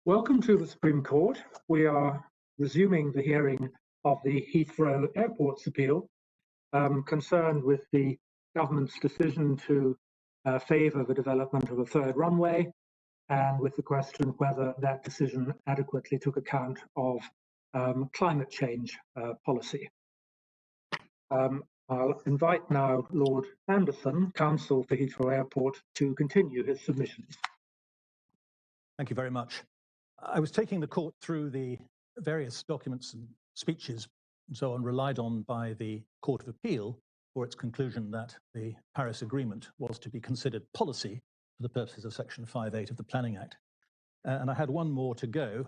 Welcome to the Supreme Court. We are resuming the hearing of the Heathrow Airport's appeal concerned with the government's decision to favour the development of a third runway, and with the question whether that decision adequately took account of climate change policy. I'll invite now Lord Anderson, Counsel for Heathrow Airport, to continue his submissions. Thank you very much. I was taking the court through the various documents and speeches and so on relied on by the Court of Appeal for its conclusion that the Paris Agreement was to be considered policy for the purposes of Section 5(8) of the Planning Act. And I had one more to go.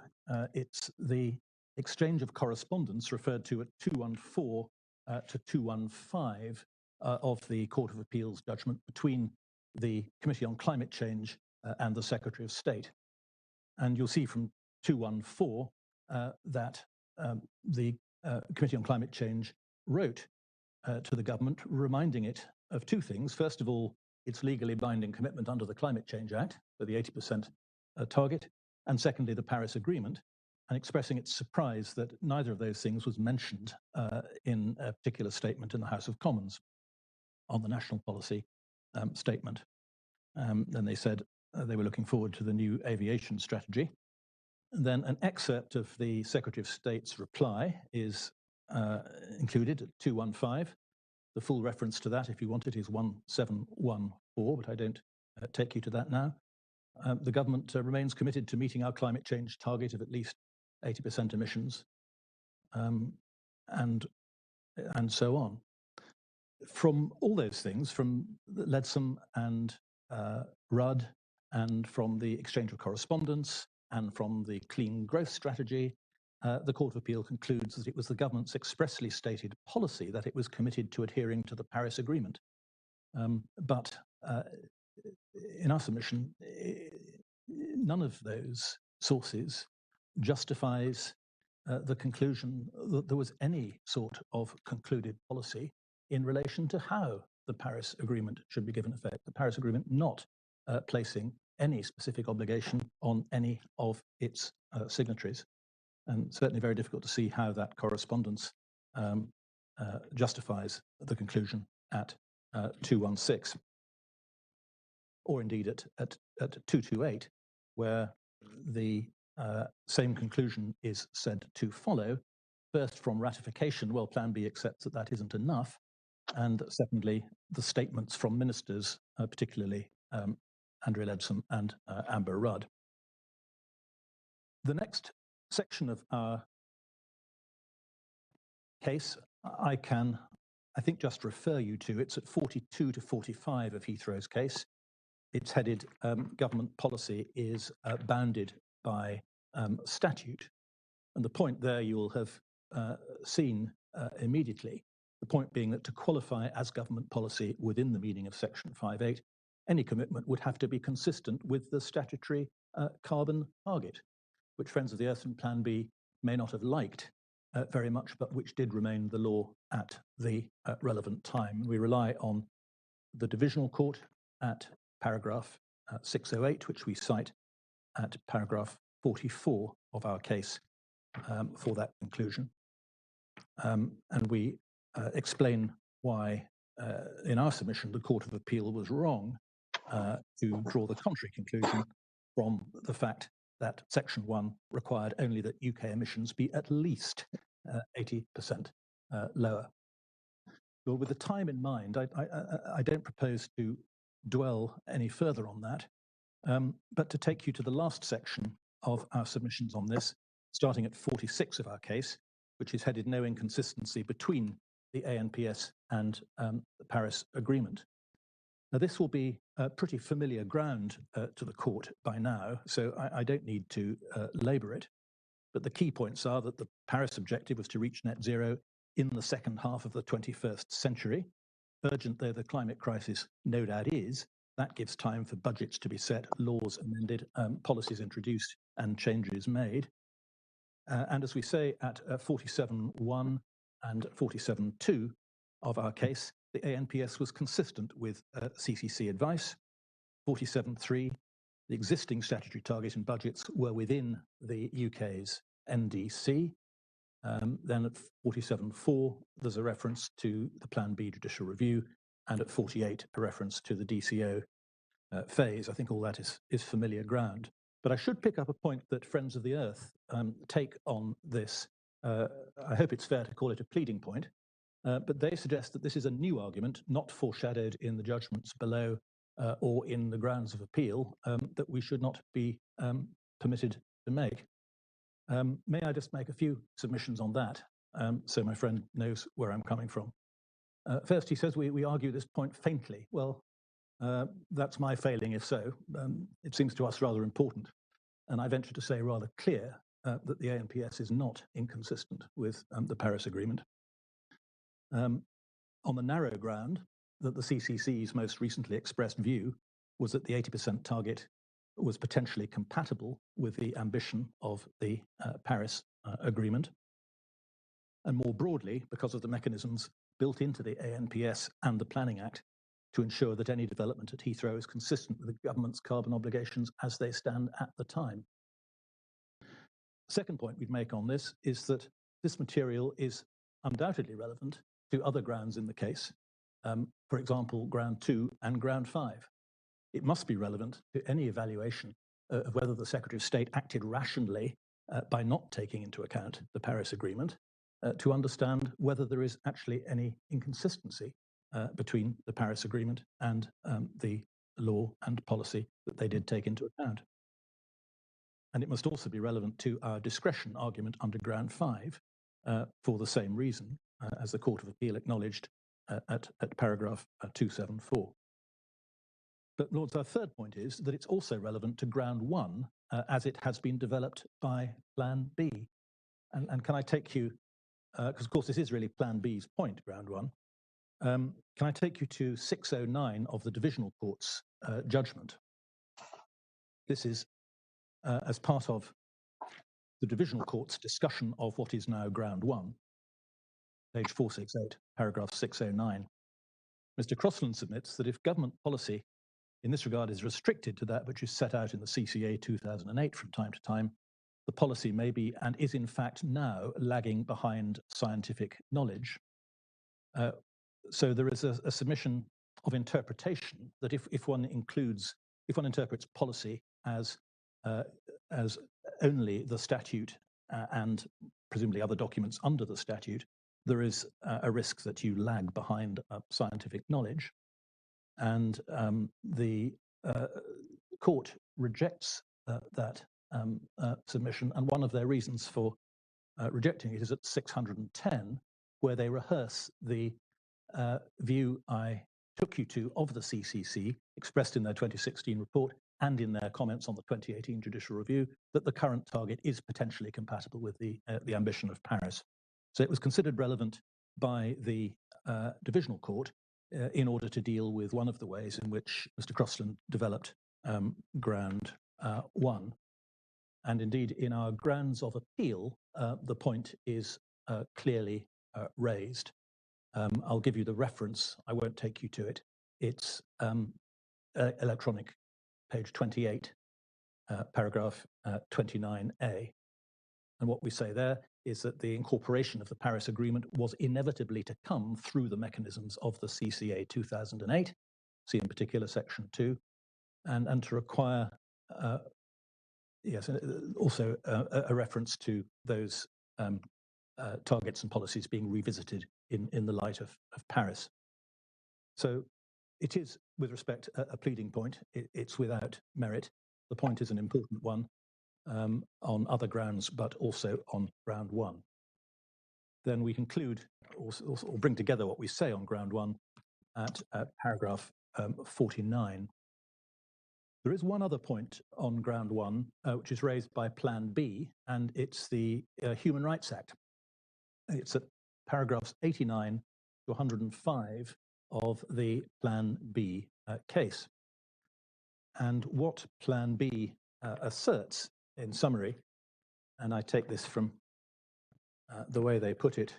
It's the exchange of correspondence referred to at 214 to 215 of the Court of Appeal's judgment between the Committee on Climate Change and the Secretary of State. And you'll see from 214 that the Committee on Climate Change wrote to the government, reminding it of two things. First of all, its legally binding commitment under the Climate Change Act for the 80% target, and secondly, the Paris Agreement, and expressing its surprise that neither of those things was mentioned in a particular statement in the House of Commons on the national policy statement. And they said they were looking forward to the new aviation strategy. And then an excerpt of the Secretary of State's reply is included at 215. The full reference to that, if you want it, is 1714, but I don't take you to that now. The government remains committed to meeting our climate change target of at least 80% emissions, and so on. From all those things, from Leadsom and Rudd, and from the exchange of correspondence, and from the clean growth strategy, the Court of Appeal concludes that it was the government's expressly stated policy that it was committed to adhering to the Paris Agreement. But in our submission, none of those sources justifies the conclusion that there was any sort of concluded policy in relation to how the Paris Agreement should be given effect. The Paris Agreement not placing any specific obligation on any of its signatories. And certainly very difficult to see how that correspondence justifies the conclusion at 216, or indeed at 228, where the same conclusion is said to follow. First, from ratification, well, Plan B accepts that that isn't enough. And secondly, the statements from ministers, particularly Andrea Leadsom and Amber Rudd. The next section of our case, I think, just refer you to. It's at 42 to 45 of Heathrow's case. It's headed Government Policy is Bounded by Statute. And the point there you will have seen immediately. The point being that to qualify as government policy within the meaning of Section 5(8), any commitment would have to be consistent with the statutory carbon target, which Friends of the Earth and Plan B may not have liked very much, but which did remain the law at the relevant time. We rely on the Divisional Court at paragraph 608, which we cite at paragraph 44 of our case for that conclusion. And we explain why, in our submission, the Court of Appeal was wrong to draw the contrary conclusion from the fact that Section 1 required only that UK emissions be at least 80% lower. Well, with the time in mind, I don't propose to dwell any further on that, but to take you to the last section of our submissions on this, starting at 46 of our case, which is headed No Inconsistency Between the ANPS and the Paris Agreement. Now, this will be pretty familiar ground to the court by now, so I don't need to labour it. But the key points are that the Paris objective was to reach net zero in the second half of the 21st century. Urgent though the climate crisis no doubt is, that gives time for budgets to be set, laws amended, policies introduced, and changes made. And as we say at 47.1 and 47.2 of our case, the ANPS was consistent with CCC advice. 47.3, The existing statutory target and budgets were within the UK's NDC. Then at 47.4, there's a reference to the Plan B judicial review, and at 48, a reference to the DCO phase. I think all that is familiar ground. But I should pick up a point that Friends of the Earth take on this. I hope it's fair to call it a pleading point, but they suggest that this is a new argument, not foreshadowed in the judgments below or in the grounds of appeal, that we should not be permitted to make. May I just make a few submissions on that, so my friend knows where I'm coming from? First, he says we argue this point faintly. Well, that's my failing if so. It seems to us rather important, and I venture to say rather clear, that the ANPS is not inconsistent with the Paris Agreement. On the narrow ground that the CCC's most recently expressed view was that the 80% target was potentially compatible with the ambition of the Paris Agreement. And more broadly, because of the mechanisms built into the ANPS and the Planning Act to ensure that any development at Heathrow is consistent with the government's carbon obligations as they stand at the time. Second point we'd make on this is that this material is undoubtedly relevant to other grounds in the case, for example, ground 2 and ground 5. It must be relevant to any evaluation of whether the Secretary of State acted rationally by not taking into account the Paris Agreement, to understand whether there is actually any inconsistency between the Paris Agreement and the law and policy that they did take into account. And it must also be relevant to our discretion argument under ground 5 for the same reason, as the Court of Appeal acknowledged at paragraph 274. But, Lords, our third point is that it's also relevant to ground 1 as it has been developed by Plan B. And can I take you, because of course this is really Plan B's point, ground 1, can I take you to 609 of the Divisional Court's judgment? This is as part of the Divisional Court's discussion of what is now ground 1, page 468, paragraph 609. Mr. Crossland submits that if government policy in this regard is restricted to that which is set out in the CCA 2008 from time to time, the policy may be and is in fact now lagging behind scientific knowledge. So there is a submission of interpretation that if one interprets policy as only the statute and presumably other documents under the statute, there is a risk that you lag behind scientific knowledge. And the court rejects that submission, and one of their reasons for rejecting it is at 610, where they rehearse the view I took you to of the CCC, expressed in their 2016 report and in their comments on the 2018 judicial review, that the current target is potentially compatible with the ambition of Paris. So it was considered relevant by the Divisional Court in order to deal with one of the ways in which Mr. Crossland developed ground 1. And indeed, in our grounds of appeal, the point is clearly raised. I'll give you the reference. I won't take you to it. It's electronic, page 28, paragraph 29A. And what we say there is that the incorporation of the Paris Agreement was inevitably to come through the mechanisms of the CCA 2008, see in particular section 2, and to require, also a reference to those targets and policies being revisited in the light of Paris. So it is, with respect, a pleading point. It's without merit. The point is an important one on other grounds, but also on ground 1. Then we conclude, or bring together what we say on ground 1 at paragraph 49. There is one other point on ground 1, which is raised by Plan B, and it's the Human Rights Act. It's at paragraphs 89 to 105 of the Plan B case. And what Plan B asserts, in summary, and I take this from the way they put it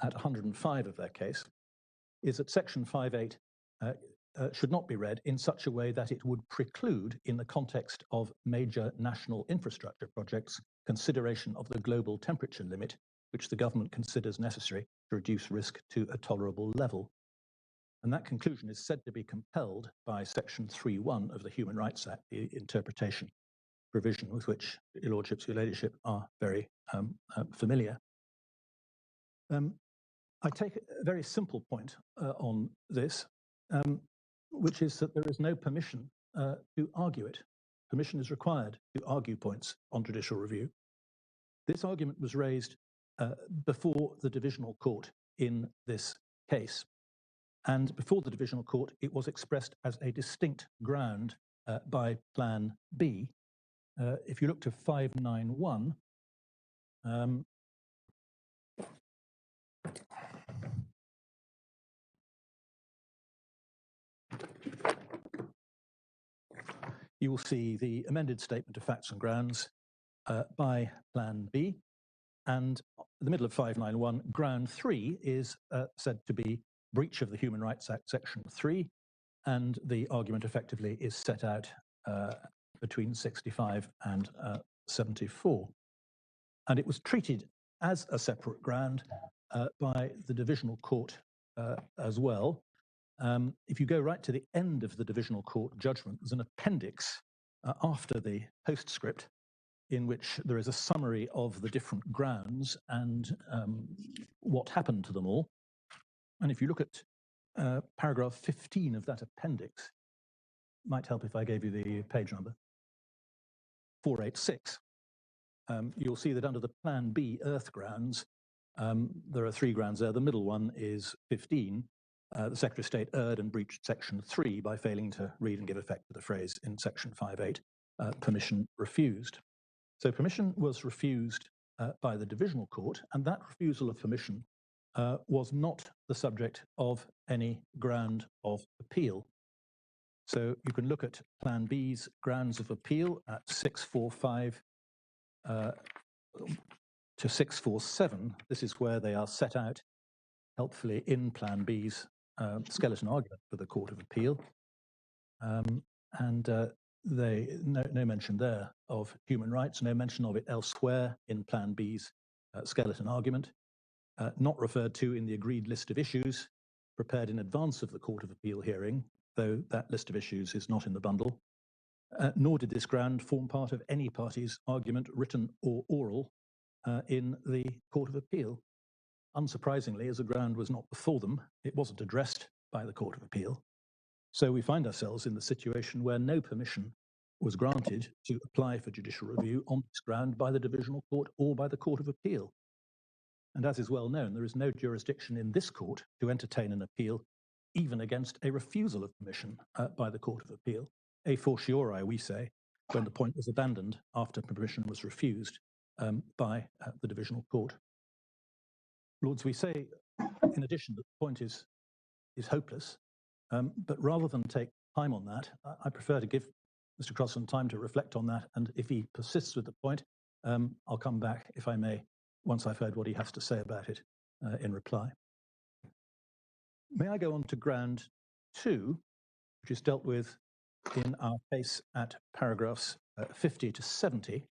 at 105 of their case, is that section 5.8 should not be read in such a way that it would preclude, in the context of major national infrastructure projects, consideration of the global temperature limit, which the government considers necessary to reduce risk to a tolerable level. And that conclusion is said to be compelled by Section 3.1 of the Human Rights Act, the interpretation provision with which your lordships, your ladyship are very familiar. I take a very simple point on this, which is that there is no permission to argue it. Permission is required to argue points on judicial review. This argument was raised before the divisional court in this case. And before the divisional court, it was expressed as a distinct ground by Plan B. If you look to 591, you will see the amended statement of facts and grounds by Plan B. And in the middle of 591, ground 3 is said to be breach of the Human Rights Act, Section 3, and the argument effectively is set out between 65 and 74. And it was treated as a separate ground by the divisional court as well. If you go right to the end of the divisional court judgment, there's an appendix after the postscript in which there is a summary of the different grounds and what happened to them all. And if you look at paragraph 15 of that appendix, might help if I gave you the page number, 486, you'll see that under the Plan B Earth grounds, there are 3 grounds there. The middle one is 15. The Secretary of State erred and breached Section 3 by failing to read and give effect to the phrase in Section 5.8, permission refused. So permission was refused by the divisional court, and that refusal of permission was not the subject of any ground of appeal. So you can look at Plan B's grounds of appeal at 645 to 647. This is where they are set out helpfully in Plan B's skeleton argument for the Court of Appeal. No mention there of human rights, no mention of it elsewhere in Plan B's skeleton argument, not referred to in the agreed list of issues prepared in advance of the Court of Appeal hearing, though that list of issues is not in the bundle, nor did this ground form part of any party's argument, written or oral, in the Court of Appeal. Unsurprisingly, as the ground was not before them, it wasn't addressed by the Court of Appeal. So we find ourselves in the situation where no permission was granted to apply for judicial review on this ground by the divisional court or by the Court of Appeal. And as is well known, there is no jurisdiction in this court to entertain an appeal even against a refusal of permission by the Court of Appeal. A fortiori, we say, when the point was abandoned after permission was refused by the divisional court. Lords, we say, in addition, that the point is hopeless, but rather than take time on that, I prefer to give Mr. Crossan time to reflect on that, and if he persists with the point, I'll come back, if I may, once I've heard what he has to say about it in reply. May I go on to ground 2, which is dealt with in our case at paragraphs 50 to 70.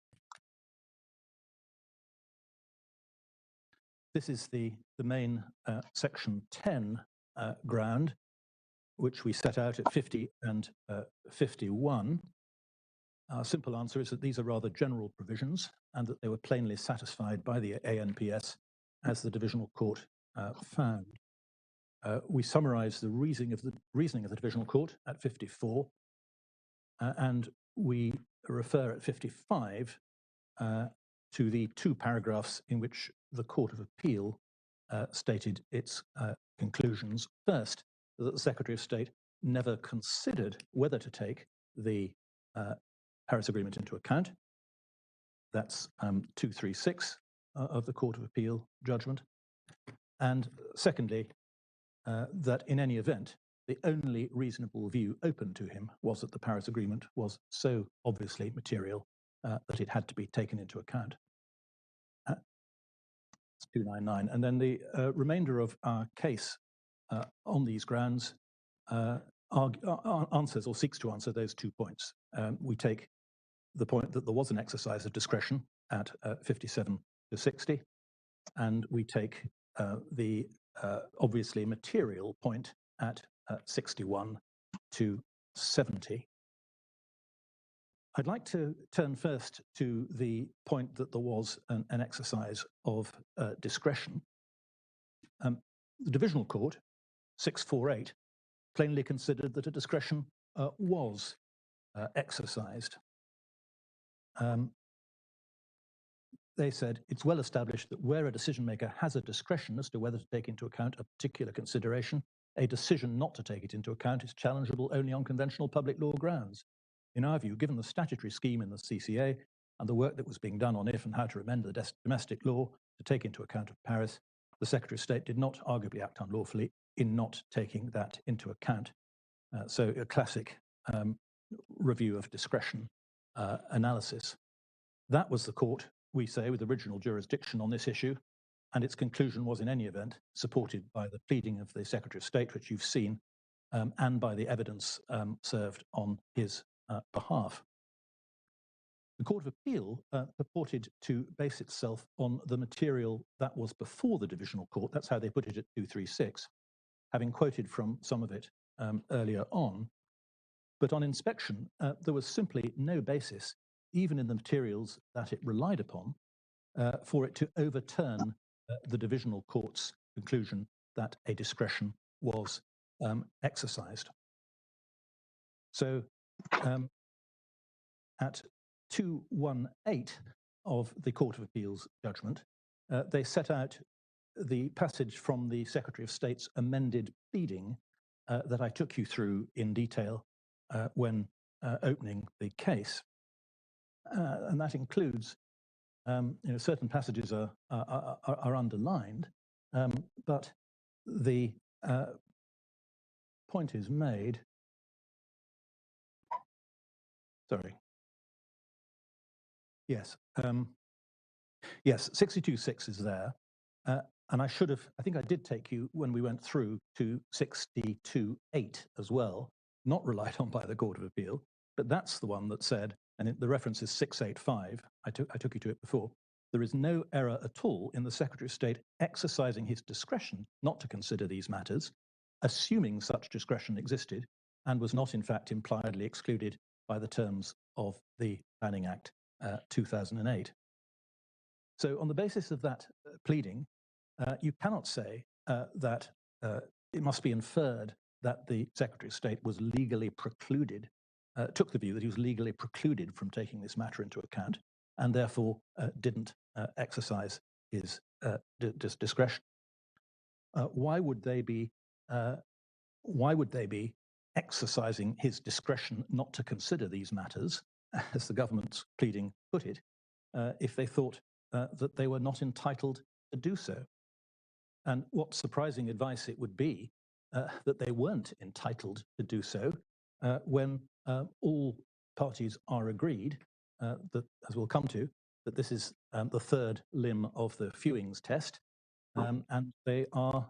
This is the main section 10 ground, which we set out at 50 and 51. Our simple answer is that these are rather general provisions and that they were plainly satisfied by the ANPS as the divisional court found. We summarize the reasoning of the divisional court at 54, and we refer at 55 to the 2 paragraphs in which the Court of Appeal stated its conclusions. First, that the Secretary of State never considered whether to take the Paris Agreement into account. That's 236 of the Court of Appeal judgment. And secondly, that in any event, the only reasonable view open to him was that the Paris Agreement was so obviously material that it had to be taken into account. It's 299. And then the remainder of our case on these grounds answers or seeks to answer those 2 points. We take the point that there was an exercise of discretion at 57 to 60, and we take the obviously material point at 61 to 70. I'd like to turn first to the point that there was an exercise of discretion. The Divisional Court, 648, plainly considered that a discretion was exercised. They said it's well established that where a decision maker has a discretion as to whether to take into account a particular consideration, a decision not to take it into account is challengeable only on conventional public law grounds. In our view, given the statutory scheme in the CCA and the work that was being done on if and how to amend the domestic law to take into account of Paris, the Secretary of State did not arguably act unlawfully in not taking that into account. So a classic review of discretion analysis. That was the court, we say, with original jurisdiction on this issue, and its conclusion was in any event supported by the pleading of the Secretary of State, which you've seen, and by the evidence served on his behalf. The Court of Appeal purported to base itself on the material that was before the Divisional Court. That's how they put it at 236, having quoted from some of it earlier on. But on inspection, there was simply no basis, even in the materials that it relied upon, for it to overturn the Divisional Court's conclusion that a discretion was exercised. So at 218 of the Court of Appeal's judgment, they set out the passage from the Secretary of State's amended pleading that I took you through in detail when opening the case. And that includes, certain passages are underlined, but the point is made. Sorry. Yes. Yes, 62.6 is there. And I think I did take you when we went through to 62.8 as well, not relied on by the Court of Appeal, but that's the one that said, and the reference is 685, I took you to it before, there is no error at all in the Secretary of State exercising his discretion not to consider these matters, assuming such discretion existed, and was not in fact impliedly excluded by the terms of the Planning Act 2008. So on the basis of that pleading, you cannot say that it must be inferred that the Secretary of State was legally precluded, took the view that he was legally precluded from taking this matter into account, and therefore didn't exercise his discretion. Why would they be exercising his discretion not to consider these matters, as the government's pleading put it, if they thought that they were not entitled to do so? And what surprising advice it would be that they weren't entitled to do so when all parties are agreed that, as we'll come to, that this is the third limb of the Fewings test, and they are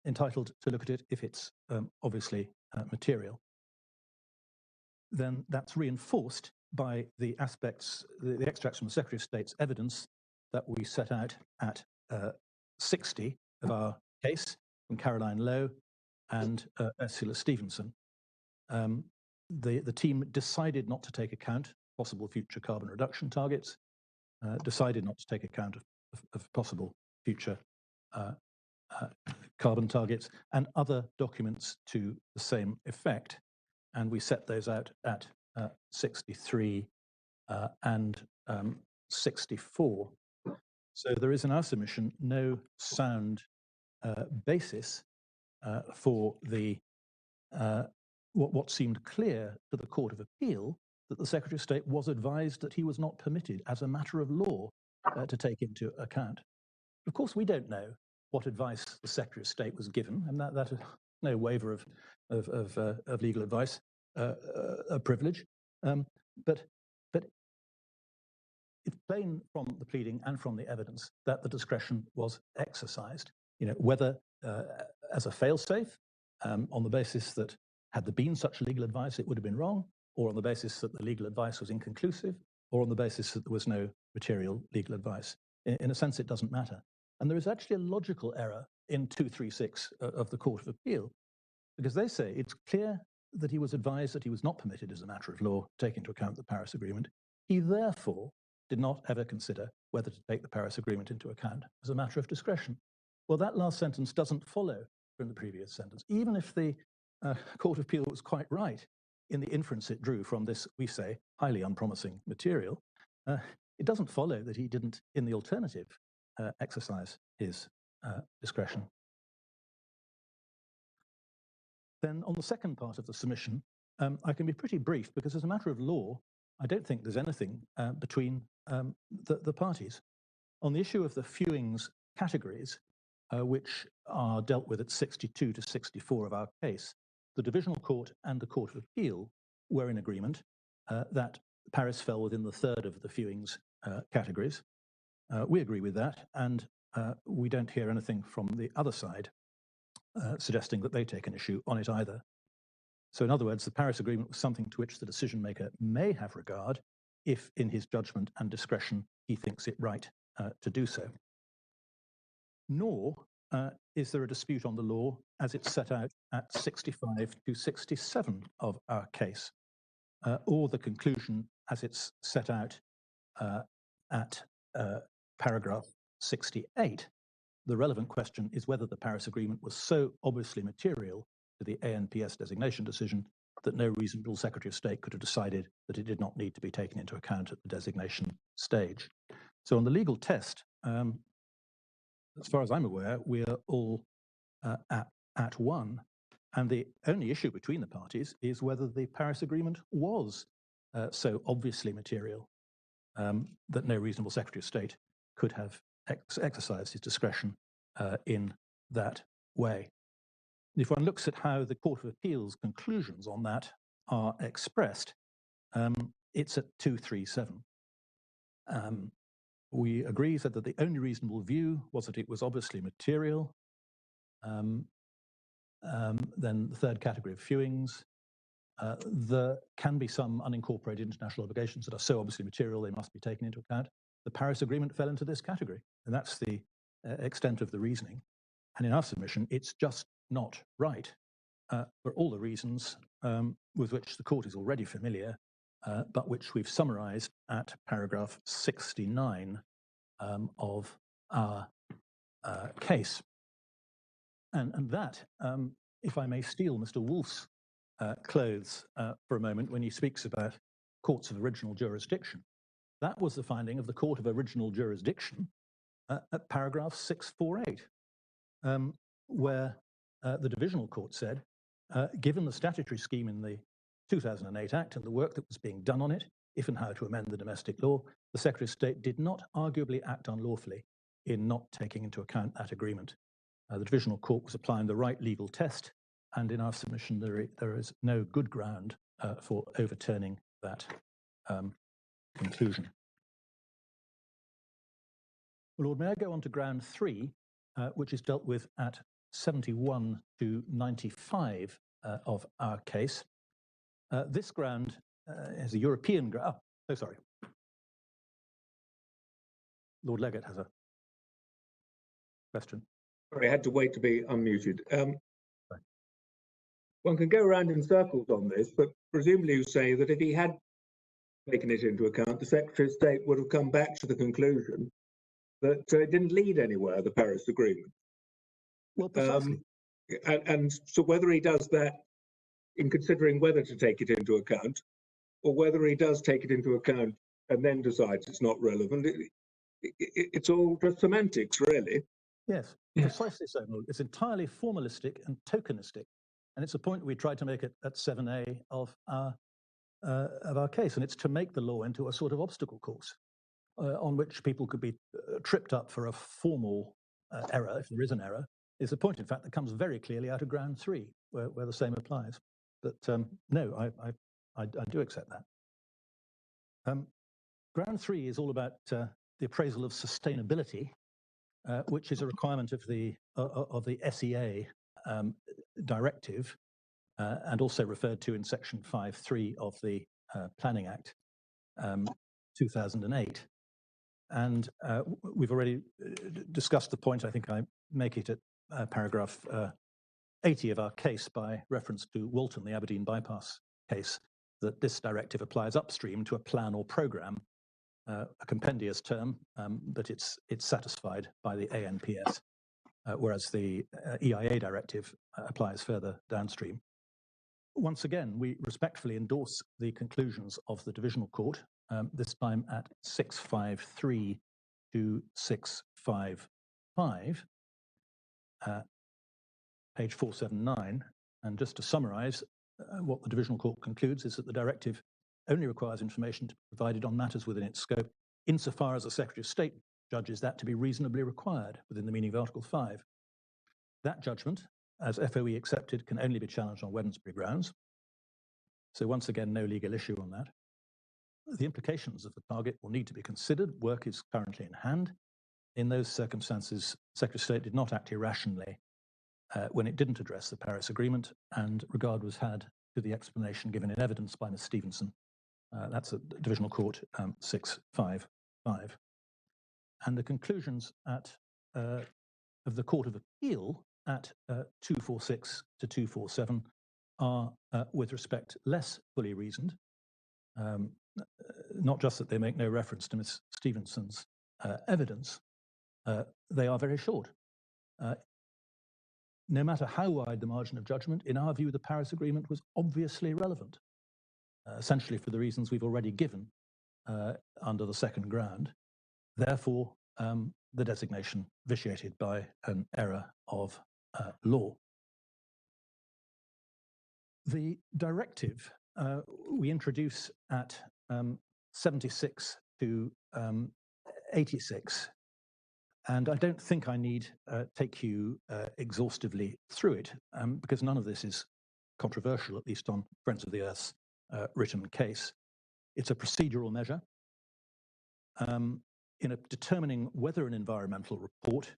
entitled to look at it if it's obviously material. Then that's reinforced by the aspects, the extracts from the Secretary of State's evidence that we set out at 60 of our case from Caroline Lowe and Ursula Stevenson. The team decided not to take account of possible future carbon reduction targets, decided not to take account of possible future carbon targets, and other documents to the same effect. And we set those out at 63 and 64. So there is in our submission no sound basis for the what seemed clear to the Court of Appeal, that the Secretary of State was advised that he was not permitted as a matter of law to take into account. Of course, we don't know what advice the Secretary of State was given, and that is no waiver of legal advice, a privilege. But it's plain from the pleading and from the evidence that the discretion was exercised. Whether as a fail-safe on the basis that had there been such legal advice, it would have been wrong, or on the basis that the legal advice was inconclusive, or on the basis that there was no material legal advice. In a sense, it doesn't matter. And there is actually a logical error in 236 of the Court of Appeal, because they say it's clear that he was advised that he was not permitted as a matter of law to take into account the Paris Agreement. He therefore did not ever consider whether to take the Paris Agreement into account as a matter of discretion. Well, that last sentence doesn't follow from the previous sentence. Even if the Court of Appeal was quite right in the inference it drew from this, we say, highly unpromising material, it doesn't follow that he didn't, in the alternative, exercise his discretion. Then on the second part of the submission, I can be pretty brief, because as a matter of law, I don't think there's anything between the parties. On the issue of the fewings categories, which are dealt with at 62 to 64 of our case, the Divisional Court and the Court of Appeal were in agreement that Paris fell within the third of the fewings categories. We agree with that, and we don't hear anything from the other side suggesting that they take an issue on it either. So in other words, the Paris Agreement was something to which the decision maker may have regard if, in his judgment and discretion, he thinks it right to do so. Nor is there a dispute on the law as it's set out at 65 to 67 of our case, or the conclusion as it's set out at paragraph 68. The relevant question is whether the Paris Agreement was so obviously material to the ANPS designation decision that no reasonable Secretary of State could have decided that it did not need to be taken into account at the designation stage. So on the legal test, as far as I'm aware, we are all at one. And the only issue between the parties is whether the Paris Agreement was so obviously material that no reasonable Secretary of State could have exercised his discretion in that way. If one looks at how the Court of Appeal's conclusions on that are expressed, it's at 237. We agree that the only reasonable view was that it was obviously material. Then the third category of fewings. There can be some unincorporated international obligations that are so obviously material they must be taken into account. The Paris Agreement fell into this category, and that's the extent of the reasoning. And in our submission, it's just not right for all the reasons with which the court is already familiar, but which we've summarized at paragraph 69 of our case. And that, if I may steal Mr. Wolf's clothes for a moment when he speaks about courts of original jurisdiction, that was the finding of the Court of Original Jurisdiction at paragraph 648, where the Divisional Court said, given the statutory scheme in the 2008 Act and the work that was being done on it, if and how to amend the domestic law, the Secretary of State did not arguably act unlawfully in not taking into account that agreement. The Divisional Court was applying the right legal test, and in our submission there is no good ground for overturning that conclusion. Well, Lord, may I go on to ground 3, which is dealt with at 71 to 95 of our case. This ground is a European ground. Oh, sorry. Lord Leggatt has a question. Sorry, I had to wait to be unmuted. One can go around in circles on this, but presumably you say that if he had taken it into account, the Secretary of State would have come back to the conclusion that it didn't lead anywhere, the Paris Agreement. Well, precisely. And so whether he does that in considering whether to take it into account, or whether he does take it into account and then decides it's not relevant, it's all just semantics, really. Yes, precisely so. It's entirely formalistic and tokenistic. And it's a point we tried to make at 7A of our case. And it's to make the law into a sort of obstacle course on which people could be tripped up for a formal error, if there is an error. It's a point, in fact, that comes very clearly out of ground 3, where the same applies. But no, I do accept that. Ground 3 is all about the appraisal of sustainability, which is a requirement of the SEA directive, and also referred to in Section 5.3 of the Planning Act 2008. And we've already discussed the point. I think I make it at paragraph 80 of our case by reference to Walton, the Aberdeen bypass case, that this directive applies upstream to a plan or program, a compendious term, but it's satisfied by the ANPS, whereas the EIA directive applies further downstream. Once again, we respectfully endorse the conclusions of the Divisional Court, this time at 653 to 655, page 479. And just to summarize, what the Divisional Court concludes is that the directive only requires information to be provided on matters within its scope, insofar as the Secretary of State judges that to be reasonably required within the meaning of Article 5. That judgment, as FOE accepted, can only be challenged on Wednesbury grounds. So once again, no legal issue on that. The implications of the target will need to be considered. Work is currently in hand. In those circumstances, Secretary of State did not act irrationally when it didn't address the Paris Agreement, and regard was had to the explanation given in evidence by Ms. Stevenson. That's at Divisional Court 655. And the conclusions of the Court of Appeal at 246 to 247 are, with respect, less fully reasoned. Not just that they make no reference to Ms. Stevenson's evidence, they are very short. No matter how wide the margin of judgment, in our view, the Paris Agreement was obviously relevant, essentially for the reasons we've already given under the second ground. Therefore, the designation vitiated by an error of law. The directive we introduce at 76 to 86, and I don't think I need take you exhaustively through it, because none of this is controversial, at least on Friends of the Earth's written case. It's a procedural measure in determining whether an environmental report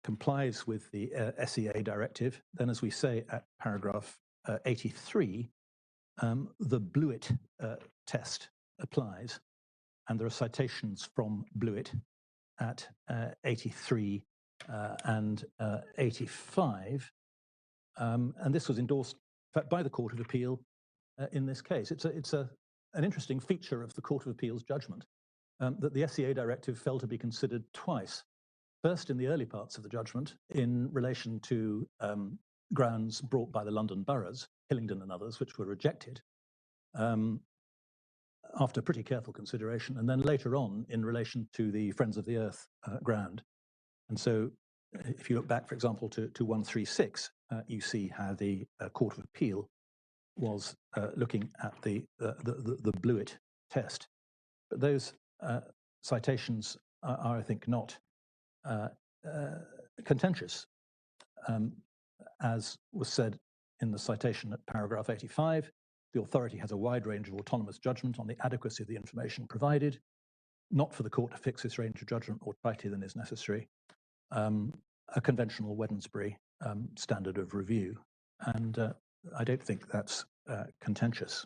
complies with the SEA directive. Then, as we say at paragraph 83, the Blewett test applies, and there are citations from Blewett at 83 and 85, and this was endorsed, in fact, by the Court of Appeal in this case. It's an interesting feature of the Court of Appeal's judgment that the SEA directive fell to be considered twice. First, in the early parts of the judgment, in relation to grounds brought by the London boroughs, Hillingdon and others, which were rejected after pretty careful consideration, and then later on in relation to the Friends of the Earth ground. And so if you look back, for example, to 136, you see how the Court of Appeal was looking at the Blewett test. But those citations are, I think, not contentious. As was said in the citation at paragraph 85, the authority has a wide range of autonomous judgment on the adequacy of the information provided, not for the court to fix this range of judgment more tightly than is necessary, a conventional Wednesbury standard of review. And I don't think that's contentious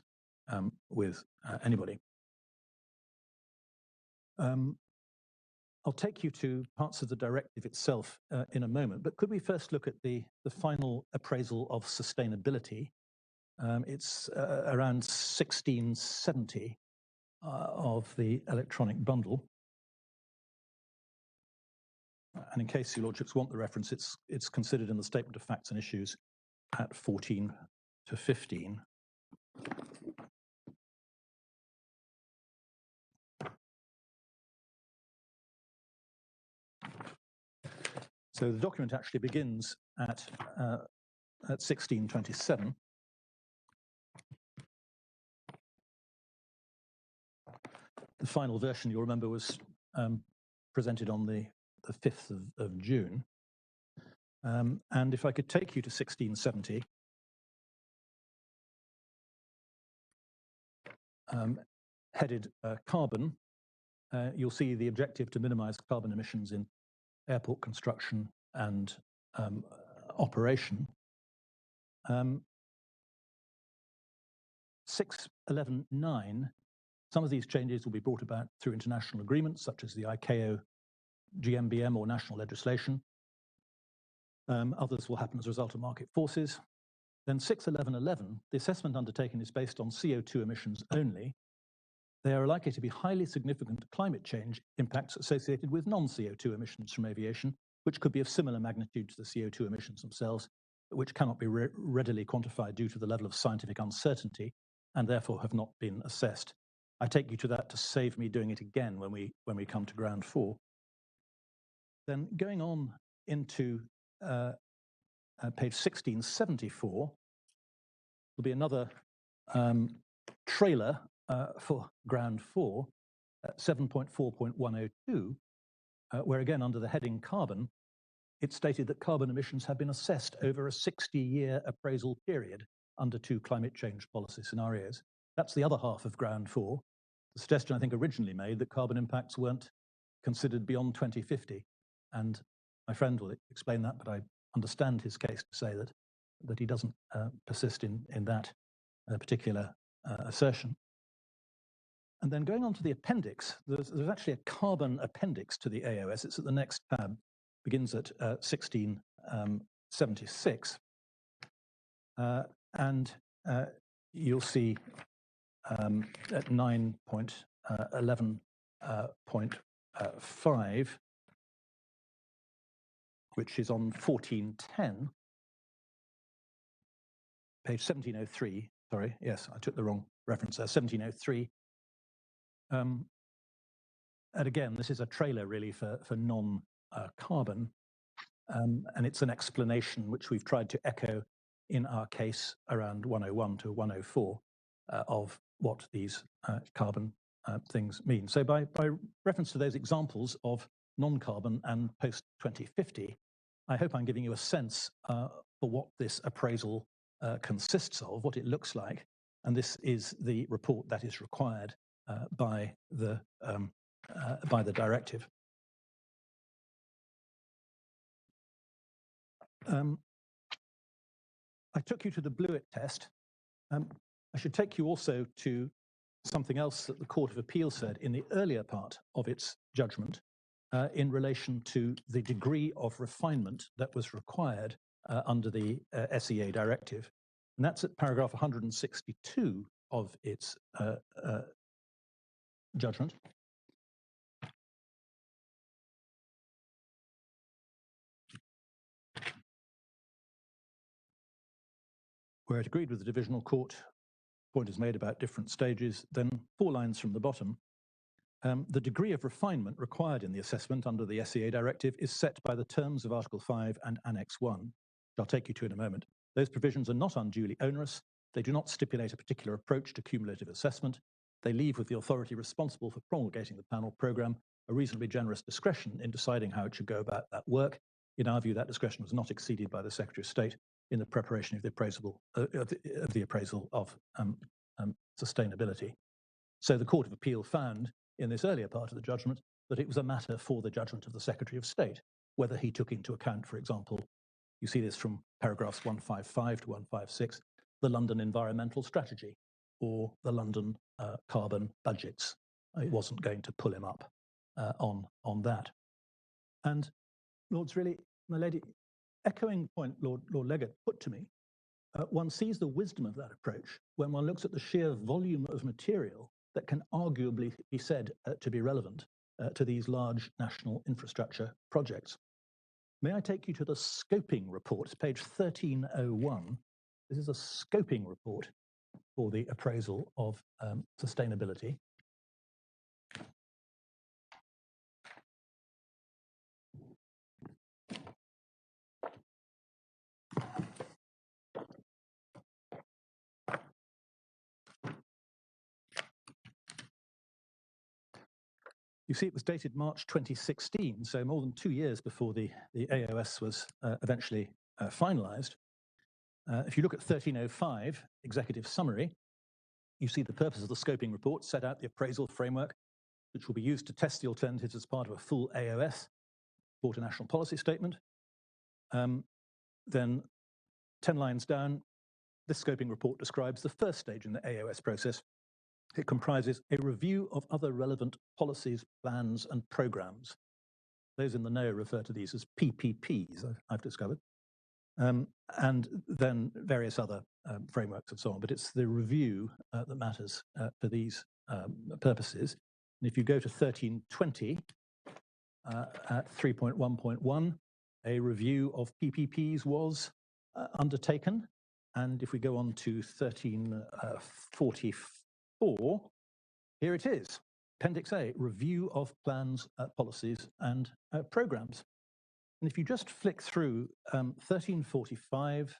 with anybody. I'll take you to parts of the directive itself in a moment, but could we first look at the final appraisal of sustainability? It's around 1670 of the electronic bundle. And in case your lordships want the reference, it's considered in the Statement of Facts and Issues at 14 to 15. So the document actually begins at 1627. The final version, you'll remember, was presented on the 5th of June. And if I could take you to 1670, headed carbon, you'll see the objective to minimize carbon emissions in airport construction and operation. 6.11.9, some of these changes will be brought about through international agreements, such as the ICAO GMBM or national legislation. Others will happen as a result of market forces. Then 6.11.11, the assessment undertaken is based on CO2 emissions only. There are likely to be highly significant climate change impacts associated with non-CO2 emissions from aviation, which could be of similar magnitude to the CO2 emissions themselves, but which cannot be readily quantified due to the level of scientific uncertainty and therefore have not been assessed. I take you to that to save me doing it again when we come to ground 4. Then going on into page 1674, there'll be another trailer for ground 4, 7.4.102, where again under the heading carbon, it's stated that carbon emissions have been assessed over a 60-year appraisal period under 2 climate change policy scenarios. That's the other half of ground 4. The suggestion I think originally made that carbon impacts weren't considered beyond 2050. And my friend will explain that, but I understand his case to say that he doesn't persist in that particular assertion. And then going on to the appendix, there's actually a carbon appendix to the AOS. It's at the next tab, begins at 1676. And you'll see at 9.11.5, which is on 1410, page 1703, sorry, yes, I took the wrong reference there, 1703. And again, this is a trailer really for non-carbon, and it's an explanation which we've tried to echo in our case around 101 to 104 of what these carbon things mean. So by reference to those examples of non-carbon and post-2050, I hope I'm giving you a sense for what this appraisal consists of, what it looks like, and this is the report that is required by the directive. I took you to the Blewett test. I should take you also to something else that the Court of Appeal said in the earlier part of its judgment in relation to the degree of refinement that was required under the SEA directive. And that's at paragraph 162 of its judgment. Where it agreed with the divisional court, point is made about different stages, then 4 lines from the bottom. The degree of refinement required in the assessment under the SEA directive is set by the terms of Article 5 and Annex 1, which I'll take you to in a moment. Those provisions are not unduly onerous. They do not stipulate a particular approach to cumulative assessment. They leave with the authority responsible for promulgating the panel programme a reasonably generous discretion in deciding how it should go about that work. In our view, that discretion was not exceeded by the Secretary of State in the preparation of the appraisal of sustainability. So the Court of Appeal found in this earlier part of the judgment that it was a matter for the judgment of the Secretary of State, whether he took into account, for example, you see this from paragraphs 155 to 156, the London environmental strategy or the London carbon budgets. It wasn't going to pull him up on that. And Lords, really, my lady, echoing the point Lord Leggett put to me, one sees the wisdom of that approach when one looks at the sheer volume of material that can arguably be said to be relevant to these large national infrastructure projects. May I take you to the scoping report, page 1301. This is a scoping report for the appraisal of sustainability. You see, it was dated March 2016, so more than 2 years before the AOS was eventually finalised. If you look at 1305, Executive Summary, you see the purpose of the scoping report set out the appraisal framework, which will be used to test the alternatives as part of a full AOS, support a national policy statement. Then 10 lines down, This scoping report describes the first stage in the AOS process. It comprises a review of other relevant policies, plans, and programs. Those in the know refer to these as PPPs, I've discovered, and then various other frameworks and so on. But it's the review that matters for these purposes. And if you go to 1320 at 3.1.1, a review of PPPs was undertaken. And if we go on to 1344, here it is, Appendix A, review of plans, policies, and programs. And if you just flick through 1345,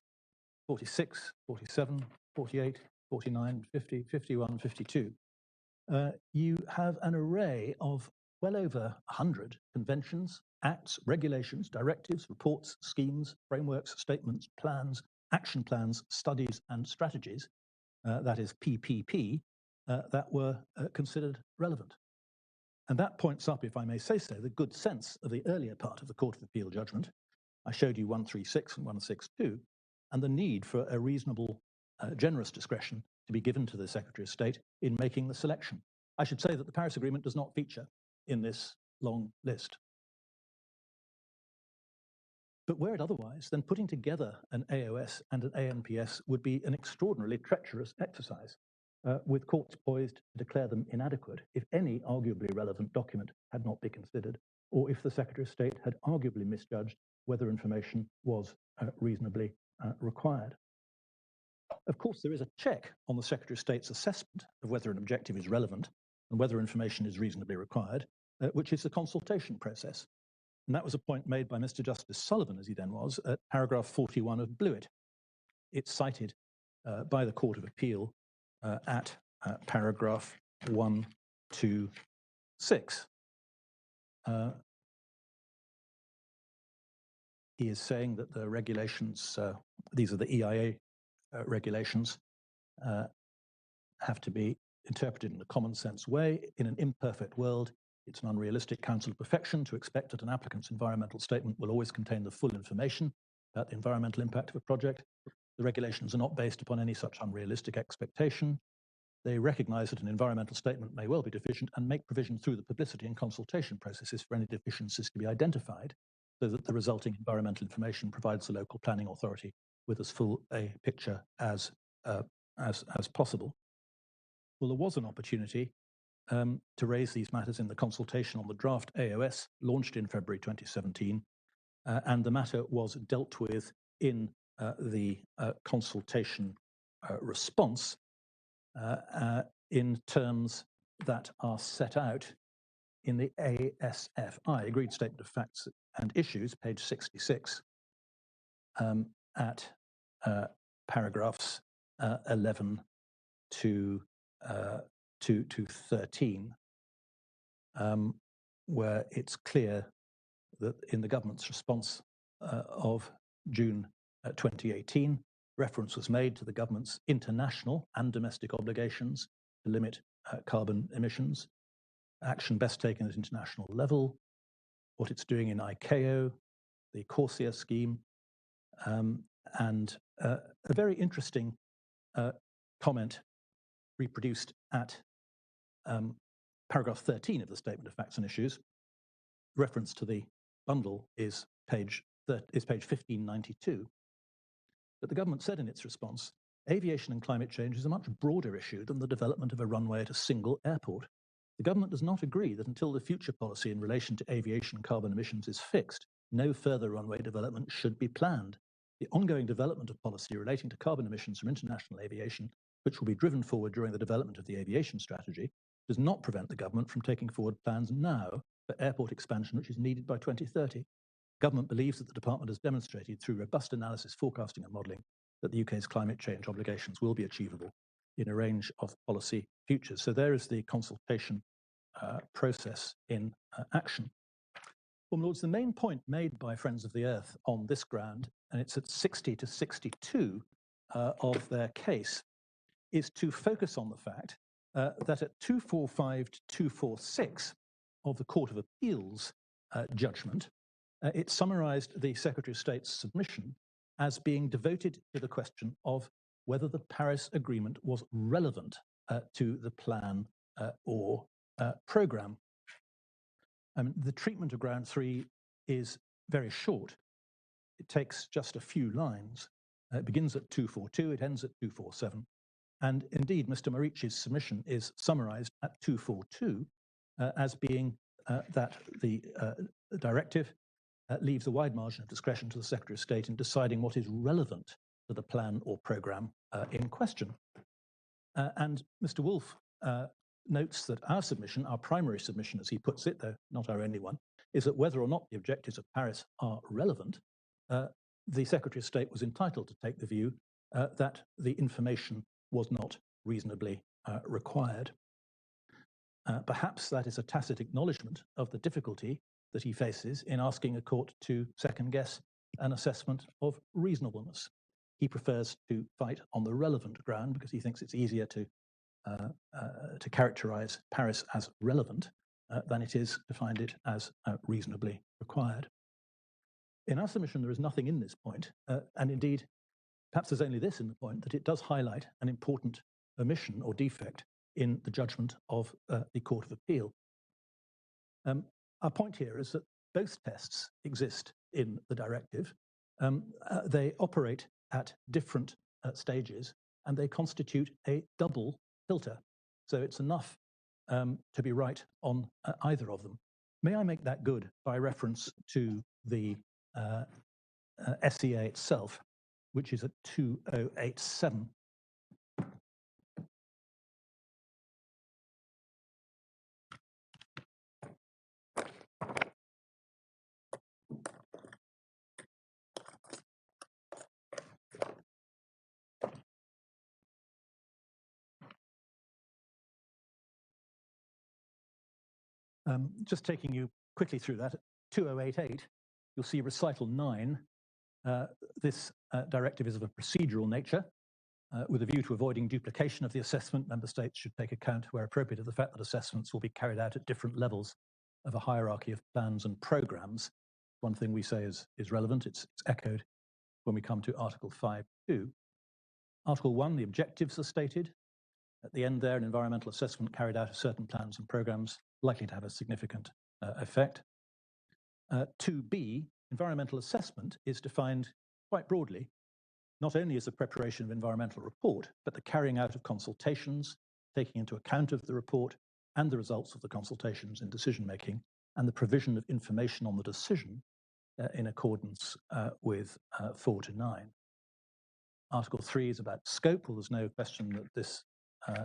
46, 47, 48, 49, 50, 51, 52, you have an array of well over 100 conventions, acts, regulations, directives, reports, schemes, frameworks, statements, plans, action plans, studies, and strategies, that is PPP, that were considered relevant. And that points up, if I may say so, the good sense of the earlier part of the Court of Appeal judgment. I showed you 136 and 162, and the need for a reasonable, generous discretion to be given to the Secretary of State in making the selection. I should say that the Paris Agreement does not feature in this long list. But were it otherwise, then putting together an AOS and an ANPS would be an extraordinarily treacherous exercise, with courts poised to declare them inadequate if any arguably relevant document had not been considered, or if the Secretary of State had arguably misjudged whether information was reasonably required. Of course, there is a check on the Secretary of State's assessment of whether an objective is relevant and whether information is reasonably required, which is the consultation process. And that was a point made by Mr. Justice Sullivan, as he then was, at paragraph 41 of Blewett. It's cited by the Court of Appeal at paragraph 126. He is saying that the regulations, these are the EIA regulations, have to be interpreted in a common sense way. In an imperfect world, it's an unrealistic counsel of perfection to expect that an applicant's environmental statement will always contain the full information about the environmental impact of a project. The regulations are not based upon any such unrealistic expectation. They recognize that an environmental statement may well be deficient and make provision through the publicity and consultation processes for any deficiencies to be identified, so that the resulting environmental information provides the local planning authority with as full a picture as possible. Well, there was an opportunity to raise these matters in the consultation on the draft AOS launched in February 2017, and the matter was dealt with in the consultation response in terms that are set out in the ASFI, Agreed Statement of Facts and Issues, page 66, at paragraphs 11 to 13, where it's clear that in the government's response of June 2018, reference was made to the government's international and domestic obligations to limit carbon emissions, action best taken at international level, what it's doing in ICAO, the Corsia scheme, and a very interesting comment reproduced at paragraph 13 of the Statement of Facts and Issues. Reference to the bundle is page 1592. But the government said in its response, aviation and climate change is a much broader issue than the development of a runway at a single airport. The government does not agree that until the future policy in relation to aviation carbon emissions is fixed, no further runway development should be planned. The ongoing development of policy relating to carbon emissions from international aviation, which will be driven forward during the development of the aviation strategy, does not prevent the government from taking forward plans now for airport expansion, which is needed by 2030. Government believes that the department has demonstrated through robust analysis, forecasting and modelling that the UK's climate change obligations will be achievable in a range of policy futures. So there is the consultation process in action. Well, Lords, the main point made by Friends of the Earth on this ground, and it's at 60 to 62 of their case, is to focus on the fact that at 245 to 246 of the Court of Appeal's judgment, it summarised the Secretary of State's submission as being devoted to the question of whether the Paris Agreement was relevant to the plan or programme. The treatment of ground 3 is very short. It takes just a few lines. It begins at 242, it ends at 247. And indeed, Mr. Maricci's submission is summarised at 242 as being that the directive leaves a wide margin of discretion to the Secretary of State in deciding what is relevant to the plan or programme in question. And Mr. Wolf notes that our submission, our primary submission, as he puts it, though not our only one, is that whether or not the objectives of Paris are relevant, the Secretary of State was entitled to take the view that the information was not reasonably required. Perhaps that is a tacit acknowledgement of the difficulty that he faces in asking a court to second-guess an assessment of reasonableness. He prefers to fight on the relevant ground because he thinks it's easier to characterize Paris as relevant than it is to find it as reasonably required. In our submission, there is nothing in this point, and indeed, perhaps there's only this in the point, that it does highlight an important omission or defect in the judgment of the Court of Appeal. Our point here is that both tests exist in the directive. They operate at different stages, and they constitute a double filter. So it's enough to be right on either of them. May I make that good by reference to the SEA itself, which is at 2087. Just taking you quickly through that, 2088, you'll see recital 9. This directive is of a procedural nature. With a view to avoiding duplication of the assessment, member states should take account, where appropriate, of the fact that assessments will be carried out at different levels of a hierarchy of plans and programs. One thing we say is relevant, it's echoed when we come to Article 5.2. Article 1, the objectives are stated. At the end there, an environmental assessment carried out of certain plans and programs likely to have a significant effect. 2b, environmental assessment is defined quite broadly, not only as the preparation of environmental report, but the carrying out of consultations, taking into account of the report and the results of the consultations in decision-making, and the provision of information on the decision in accordance with 4 to 9. Article 3 is about scope. Well, there's no question that this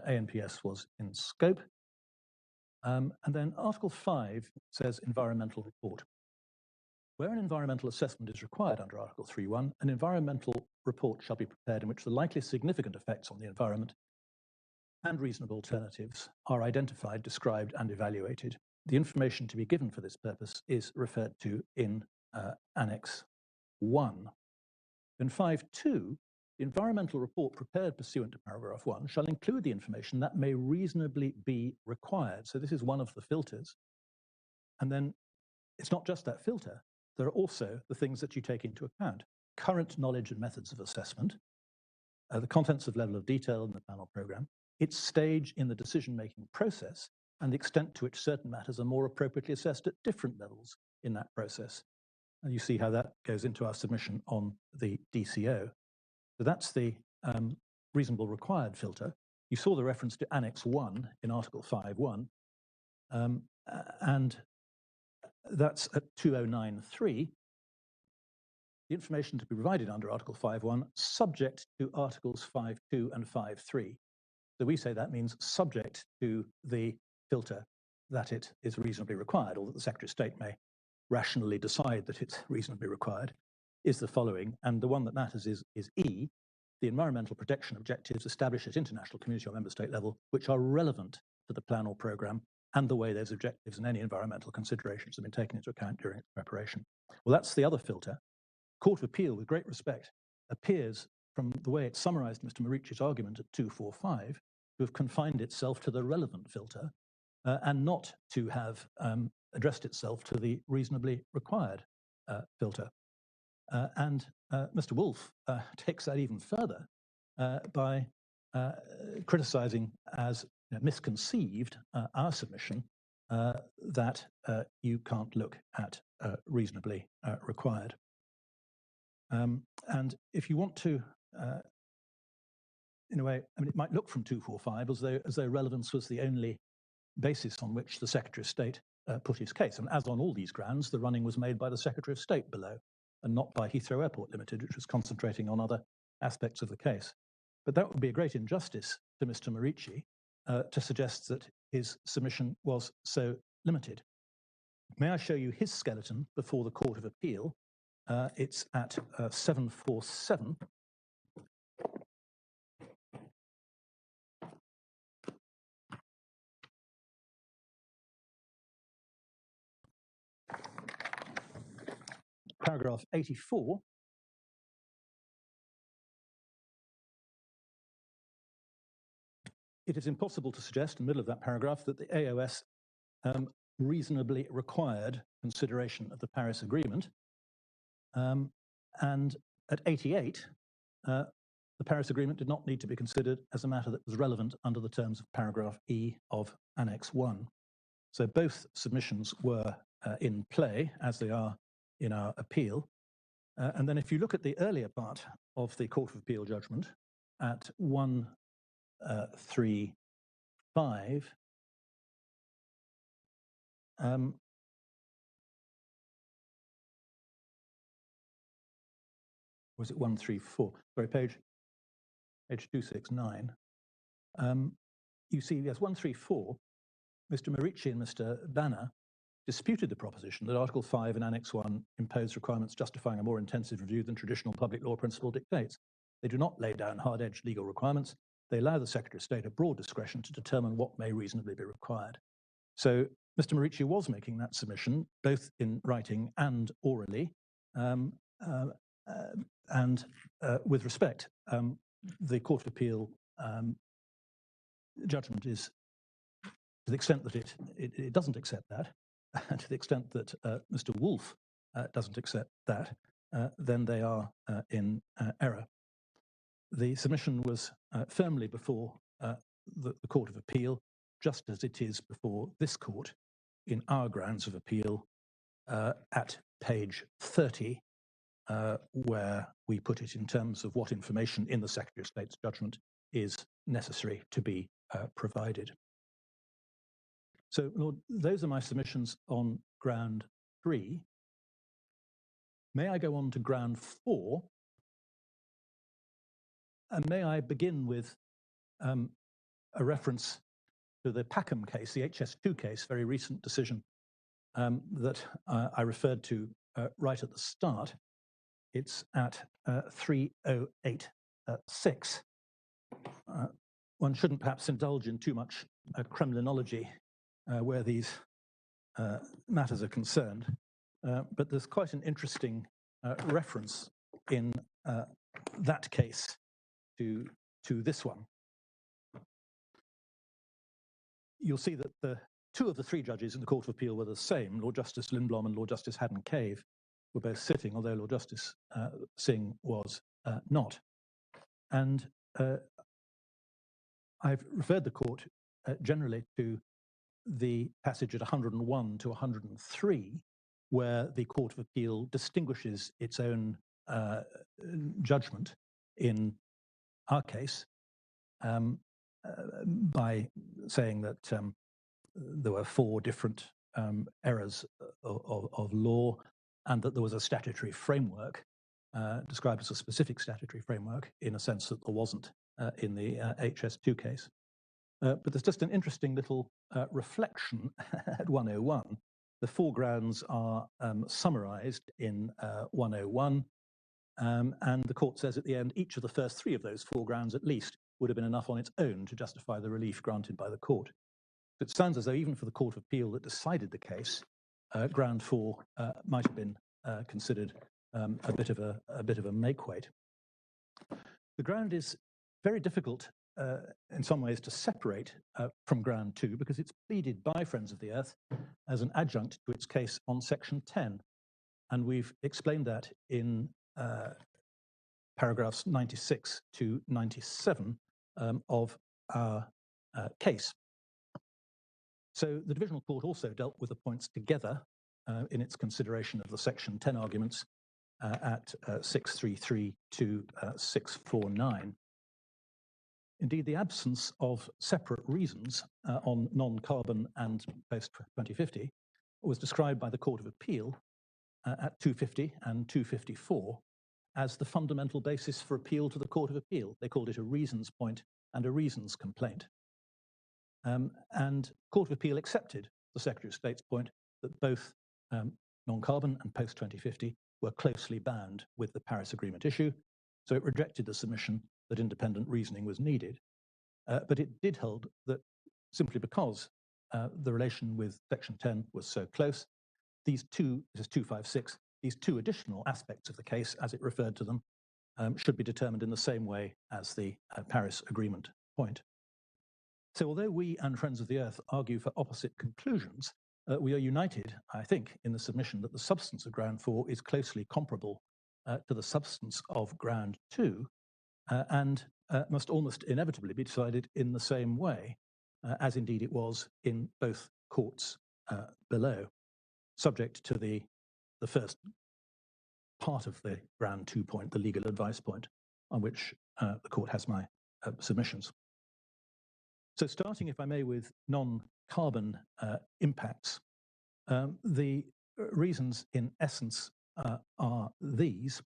ANPS was in scope. And then Article 5 says environmental report. Where an environmental assessment is required under Article 3.1, an environmental report shall be prepared in which the likely significant effects on the environment and reasonable alternatives are identified, described, and evaluated. The information to be given for this purpose is referred to in Annex 1. In 5.2, the environmental report prepared pursuant to paragraph 1 shall include the information that may reasonably be required. So this is one of the filters. And then it's not just that filter. There are also the things that you take into account: current knowledge and methods of assessment, the contents of level of detail in the panel program, its stage in the decision-making process, and the extent to which certain matters are more appropriately assessed at different levels in that process. And you see how that goes into our submission on the DCO. So that's the reasonable required filter. You saw the reference to Annex 1 in Article 5.1, and that's at 2093. The information to be provided under Article 5.1 subject to Articles 5.2 and 5.3. So we say that means subject to the filter that it is reasonably required, or that the Secretary of State may rationally decide that it's reasonably required, is the following. And the one that matters is E, the environmental protection objectives established at international, community, or member state level, which are relevant to the plan or program, and the way those objectives and any environmental considerations have been taken into account during its preparation. Well, that's the other filter. Court of Appeal, with great respect, appears, from the way it summarized Mr. Maricci's argument at 245, to have confined itself to the relevant filter and not to have addressed itself to the reasonably required filter. And Mr. Wolf takes that even further by criticising as misconceived our submission that you can't look at reasonably required. And if you want to, in a way, I mean, it might look from 245 as though relevance was the only basis on which the Secretary of State put his case. And as on all these grounds, the running was made by the Secretary of State below, and not by Heathrow Airport Ltd, which was concentrating on other aspects of the case. But that would be a great injustice to Mr. Merici to suggest that his submission was so limited. May I show you his skeleton before the Court of Appeal? It's at 747. Paragraph 84. It is impossible to suggest in the middle of that paragraph that the AOS reasonably required consideration of the Paris Agreement. And at 88, the Paris Agreement did not need to be considered as a matter that was relevant under the terms of paragraph E of Annex 1. So both submissions were in play, as they are in our appeal. And then if you look at the earlier part of the Court of Appeal judgment at 135, was it 134? Sorry, page 269. You see, yes, 134, Mr. Merici and Mr. Banner disputed the proposition that Article 5 in Annex 1 imposed requirements justifying a more intensive review than traditional public law principle dictates. They do not lay down hard-edged legal requirements. They allow the Secretary of State a broad discretion to determine what may reasonably be required. So Mr. Merici was making that submission, both in writing and orally. And with respect, the Court of Appeal judgment is, to the extent that it doesn't accept that, and to the extent that Mr. Wolfe doesn't accept that, then they are in error. The submission was firmly before the Court of Appeal, just as it is before this court in our grounds of appeal at page 30, where we put it in terms of what information in the Secretary of State's judgment is necessary to be provided. So, Lord, those are my submissions on ground 3. May I go on to ground 4? And may I begin with a reference to the Packham case, the HS2 case, very recent decision that I referred to right at the start. It's at 3086. One shouldn't perhaps indulge in too much Kremlinology where these matters are concerned, but there's quite an interesting reference in that case to this one. You'll see that the 2 of the 3 judges in the Court of Appeal were the same. Lord Justice Lindblom and Lord Justice Haddon Cave were both sitting, although Lord Justice Singh was not. And I've referred the court generally to the passage at 101 to 103, where the Court of Appeal distinguishes its own judgment in our case by saying that there were 4 different errors of law, and that there was a statutory framework described as a specific statutory framework, in a sense that there wasn't in the HS2 case. But there's just an interesting little reflection at 101. The 4 grounds are summarized in 101, and the court says at the end, each of the first 3 of those 4 grounds at least would have been enough on its own to justify the relief granted by the court. It sounds as though even for the Court of Appeal that decided the case, ground 4 might have been considered a bit of a make-weight. The ground is very difficult in some ways to separate from ground 2, because it's pleaded by Friends of the Earth as an adjunct to its case on section 10. And we've explained that in paragraphs 96 to 97 of our case. So the Divisional Court also dealt with the points together in its consideration of the Section 10 arguments at 633 to 649. Indeed, the absence of separate reasons on non-carbon and post-2050 was described by the Court of Appeal at 250 and 254 as the fundamental basis for appeal to the Court of Appeal. They called it a reasons point and a reasons complaint. And Court of Appeal accepted the Secretary of State's point that both non-carbon and post-2050 were closely bound with the Paris Agreement issue, so it rejected the submission that independent reasoning was needed. But it did hold that simply because the relation with Section 10 was so close, these two, this is 256, these two additional aspects of the case, as it referred to them, should be determined in the same way as the Paris Agreement point. So although we and Friends of the Earth argue for opposite conclusions, we are united, I think, in the submission that the substance of Ground 4 is closely comparable to the substance of Ground 2 and must almost inevitably be decided in the same way, as indeed it was in both courts below, subject to the first part of the Ground 2 point, the legal advice point, on which the court has my submissions. So starting, if I may, with non-carbon impacts, the reasons in essence are these,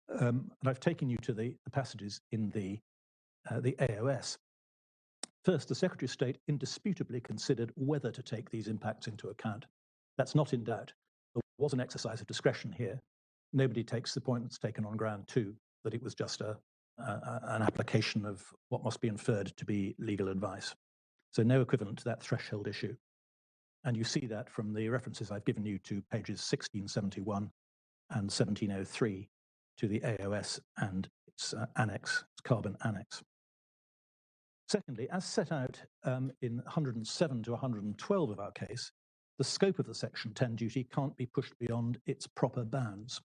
and I've taken you to the passages in the AOS. First, the Secretary of State indisputably considered whether to take these impacts into account. That's not in doubt. There was an exercise of discretion here. Nobody takes the point that's taken on Ground 2, that it was just an application of what must be inferred to be legal advice. So no equivalent to that threshold issue. And you see that from the references I've given you to pages 1671 and 1703 to the AOS and its annex, its carbon annex. Secondly, as set out in 107 to 112 of our case, the scope of the Section 10 duty can't be pushed beyond its proper bounds.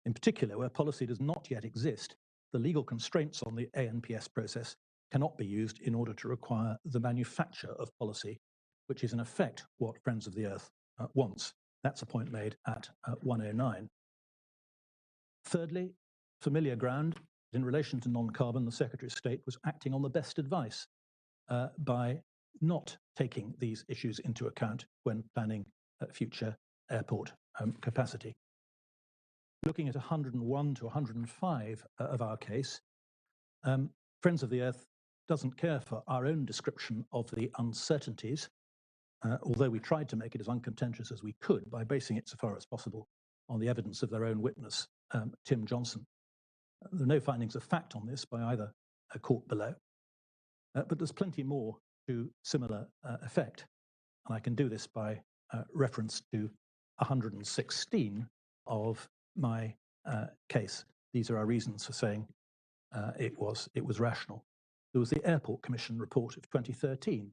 In particular, where policy does not yet exist, the legal constraints on the ANPS process cannot be used in order to require the manufacture of policy, which is in effect what Friends of the Earth wants. That's a point made at 109. Thirdly, familiar ground. In relation to non-carbon, the Secretary of State was acting on the best advice by not taking these issues into account when planning future airport capacity. Looking at 101 to 105 of our case, Friends of the Earth doesn't care for our own description of the uncertainties, although we tried to make it as uncontentious as we could by basing it so far as possible on the evidence of their own witness, Tim Johnson. There are no findings of fact on this by either a court below, but there's plenty more to similar effect. And I can do this by reference to 116 of my case. These are our reasons for saying it was rational. There was the Airport Commission report of 2013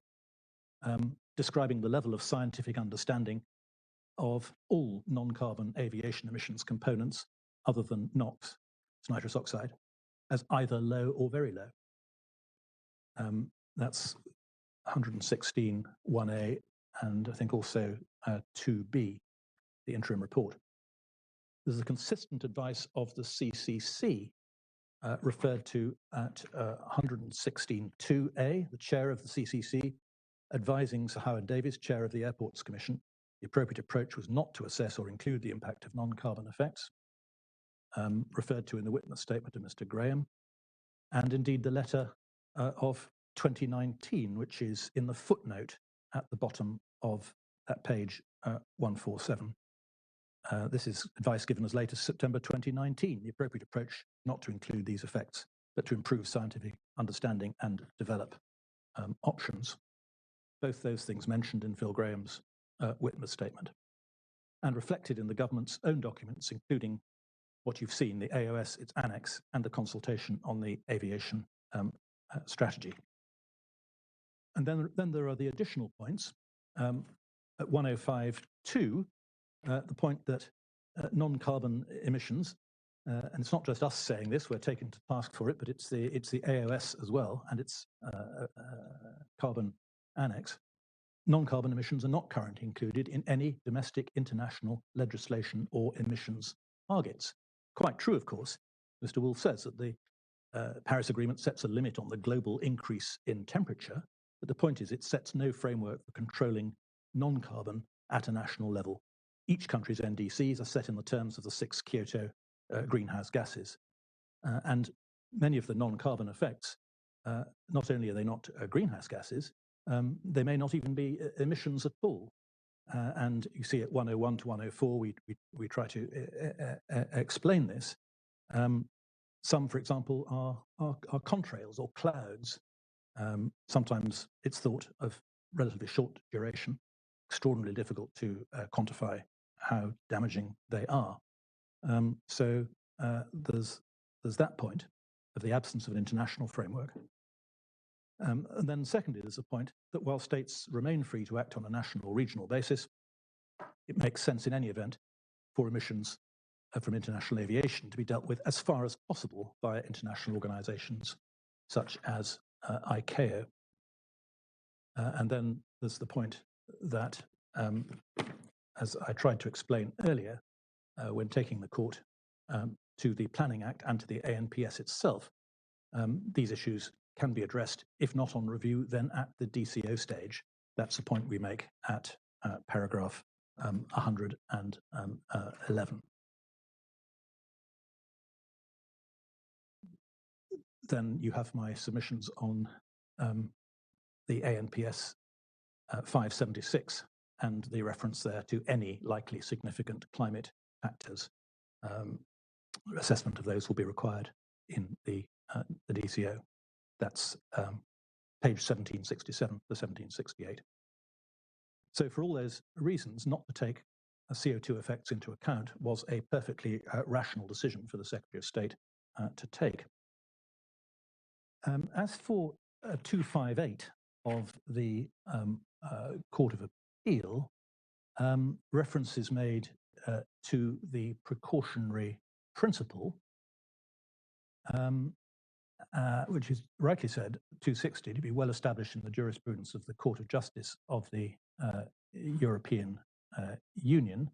describing the level of scientific understanding of all non-carbon aviation emissions components other than NOx, nitrous oxide, as either low or very low. That's 116 1A and I think also 2B, the interim report. There's a consistent advice of the CCC referred to at 116 2A, the chair of the CCC, advising Sir Howard Davies, chair of the Airports Commission, the appropriate approach was not to assess or include the impact of non-carbon effects, referred to in the witness statement of Mr. Graham, and indeed the letter of 2019, which is in the footnote at the bottom of that page 147. This is advice given as late as September 2019, the appropriate approach not to include these effects, but to improve scientific understanding and develop options. Both those things mentioned in Phil Graham's witness statement and reflected in the government's own documents, including what you've seen, the AOS, its annex, and the consultation on the aviation strategy. And then there are the additional points. At 105.2, the point that non-carbon emissions and it's not just us saying this, we're taken to task for it, but it's the AOS as well, and its carbon annex. Non-carbon emissions are not currently included in any domestic international legislation or emissions targets. Quite true, of course. Mr. Wolf says that the Paris Agreement sets a limit on the global increase in temperature, but the point is it sets no framework for controlling non-carbon at a national level. Each country's NDCs are set in the terms of the 6 Kyoto greenhouse gases. And many of the non-carbon effects, not only are they not greenhouse gases, they may not even be emissions at all. And you see at 101 to 104, we try to explain this. Some, for example, are contrails or clouds. Sometimes it's thought of relatively short duration, extraordinarily difficult to quantify how damaging they are. So there's that point of the absence of an international framework. And then secondly, there's a point that while states remain free to act on a national or regional basis, it makes sense in any event for emissions from international aviation to be dealt with as far as possible by international organizations such as ICAO. And then there's the point that, as I tried to explain earlier, when taking the court to the Planning Act and to the ANPS itself, these issues can be addressed, if not on review, then at the DCO stage. That's the point we make at paragraph 111. Then you have my submissions on the ANPS 576 and the reference there to any likely significant climate factors. Assessment of those will be required in the DCO. That's page 1767 to 1768. So for all those reasons, not to take CO2 effects into account was a perfectly rational decision for the Secretary of State to take. As for 258 of the Court of Appeal, reference is made to the precautionary principle, which is rightly said, 260, to be well established in the jurisprudence of the Court of Justice of the European Union.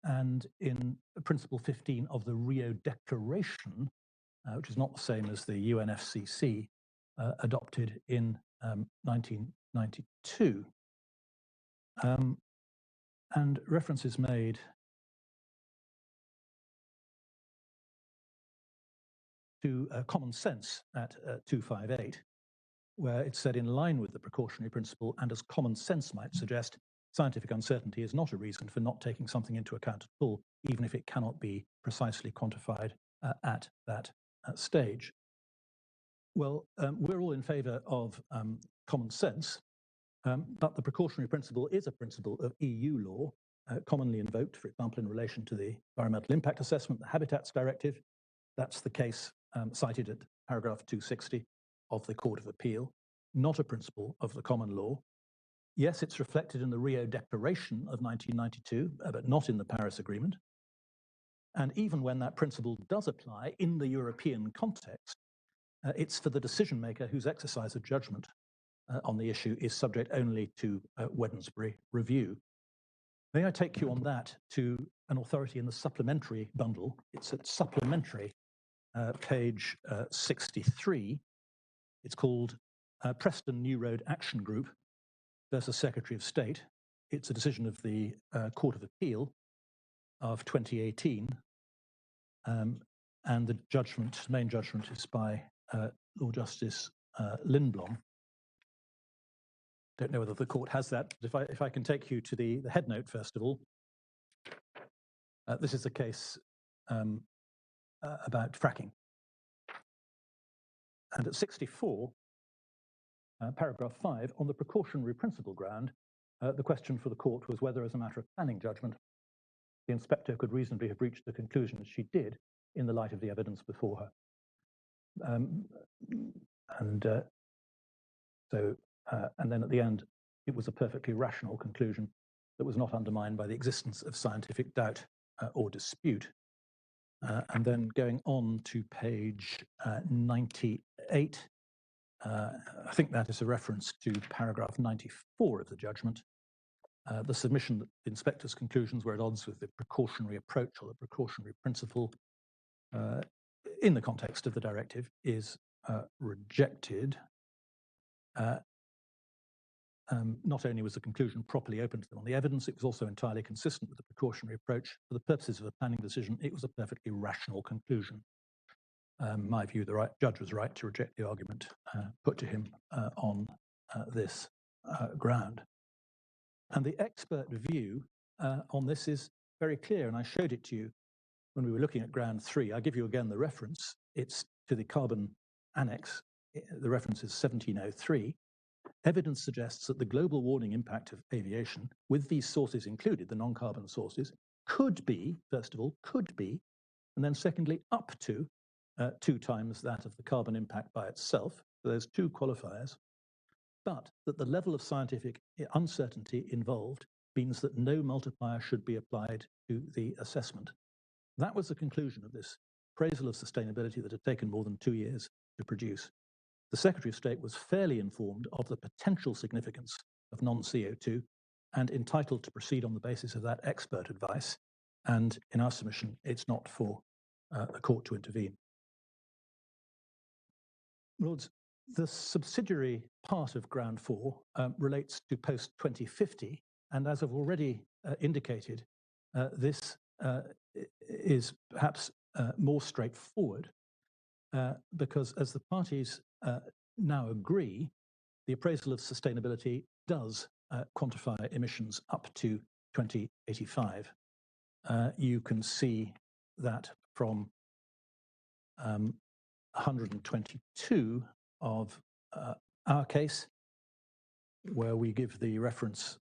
And in Principle 15 of the Rio Declaration, which is not the same as the UNFCCC adopted in 1992. And reference is made to common sense at 258, where it's said in line with the precautionary principle and as common sense might suggest, scientific uncertainty is not a reason for not taking something into account at all, even if it cannot be precisely quantified at that stage. Well, we're all in favor of common sense, but the precautionary principle is a principle of EU law, commonly invoked, for example, in relation to the Environmental Impact Assessment, the Habitats Directive. That's the case cited at paragraph 260 of the Court of Appeal, not a principle of the common law. Yes, it's reflected in the Rio Declaration of 1992, but not in the Paris Agreement. And even when that principle does apply in the European context, it's for the decision maker whose exercise of judgment on the issue is subject only to Wednesbury review. May I take you on that to an authority in the supplementary bundle? It's at supplementary, page 63. It's called Preston New Road Action Group versus Secretary of State. It's a decision of the Court of Appeal of 2018. And the judgment, main judgment, is by Lord Justice Lindblom. Don't know whether the court has that, but if I can take you to the head note first of all. This is a case about fracking. And at 64, paragraph 5, on the precautionary principle ground, the question for the court was whether, as a matter of planning judgment, the inspector could reasonably have reached the conclusion as she did in the light of the evidence before her. And then at the end, it was a perfectly rational conclusion that was not undermined by the existence of scientific doubt or dispute. And then going on to page 98, I think that is a reference to paragraph 94 of the judgment. The submission that the inspector's conclusions were at odds with the precautionary approach or the precautionary principle in the context of the directive is rejected. Not only was the conclusion properly open to them on the evidence, it was also entirely consistent with the precautionary approach. For the purposes of a planning decision, it was a perfectly rational conclusion. In my view, the judge was right to reject the argument put to him on this ground. And the expert view on this is very clear, and I showed it to you when we were looking at ground 3. I'll give you again the reference. It's to the carbon annex. The reference is 1703. Evidence suggests that the global warming impact of aviation, with these sources included, the non-carbon sources, could be, first of all, could be, and then secondly, up to 2 times that of the carbon impact by itself. So there's 2 qualifiers. But that the level of scientific uncertainty involved means that no multiplier should be applied to the assessment. That was the conclusion of this appraisal of sustainability that had taken more than 2 years to produce. The Secretary of State was fairly informed of the potential significance of non-CO2 and entitled to proceed on the basis of that expert advice. And in our submission, it's not for the court to intervene. Lords, the subsidiary part of ground 4 relates to post-2050. And as I've already indicated, this is perhaps more straightforward because as the parties now agree, the appraisal of sustainability does quantify emissions up to 2085. You can see that from 122 of our case, where we give the reference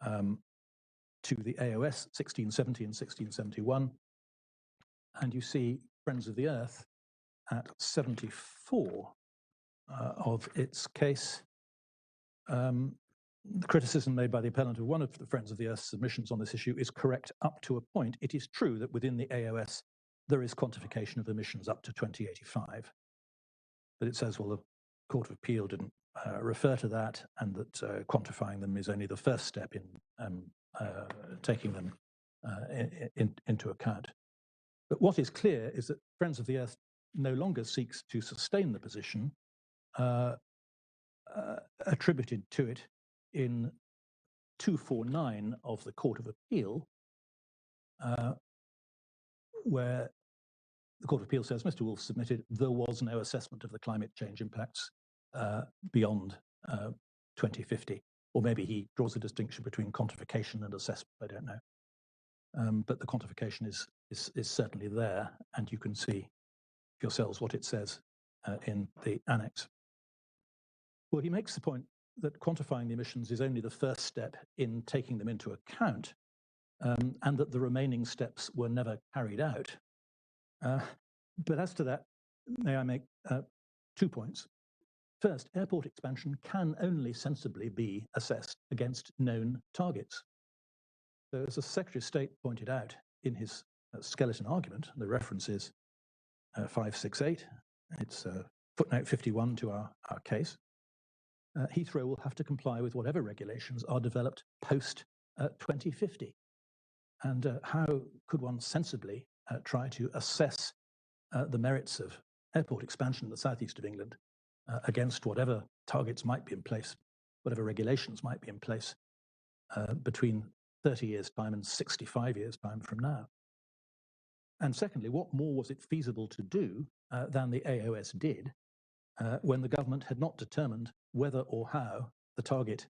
to the AOS 1670 and 1671, and you see Friends of the Earth at 74 of its case. The criticism made by the appellant of one of the Friends of the Earth submissions on this issue is correct up to a point. It is true that within the AOS there is quantification of emissions up to 2085, but it says, well, the Court of Appeal didn't refer to that, and that quantifying them is only the first step in taking them into account. But what is clear is that Friends of the Earth no longer seeks to sustain the position attributed to it in 249 of the Court of Appeal, where the Court of Appeal says Mr. Wolf submitted there was no assessment of the climate change impacts beyond 2050. Or maybe he draws a distinction between quantification and assessment, I don't know. But the quantification is certainly there, and you can see yourselves what it says in the annex. Well, he makes the point that quantifying the emissions is only the first step in taking them into account, and that the remaining steps were never carried out. But as to that, may I make 2 points. First, airport expansion can only sensibly be assessed against known targets. So as the Secretary of State pointed out in his skeleton argument, the reference is 568, it's footnote 51 to our case, Heathrow will have to comply with whatever regulations are developed post 2050. And how could one sensibly try to assess the merits of airport expansion in the southeast of England against whatever targets might be in place, whatever regulations might be in place between 30 years' time and 65 years' time from now? And secondly, what more was it feasible to do than the AOS did when the government had not determined whether or how the target,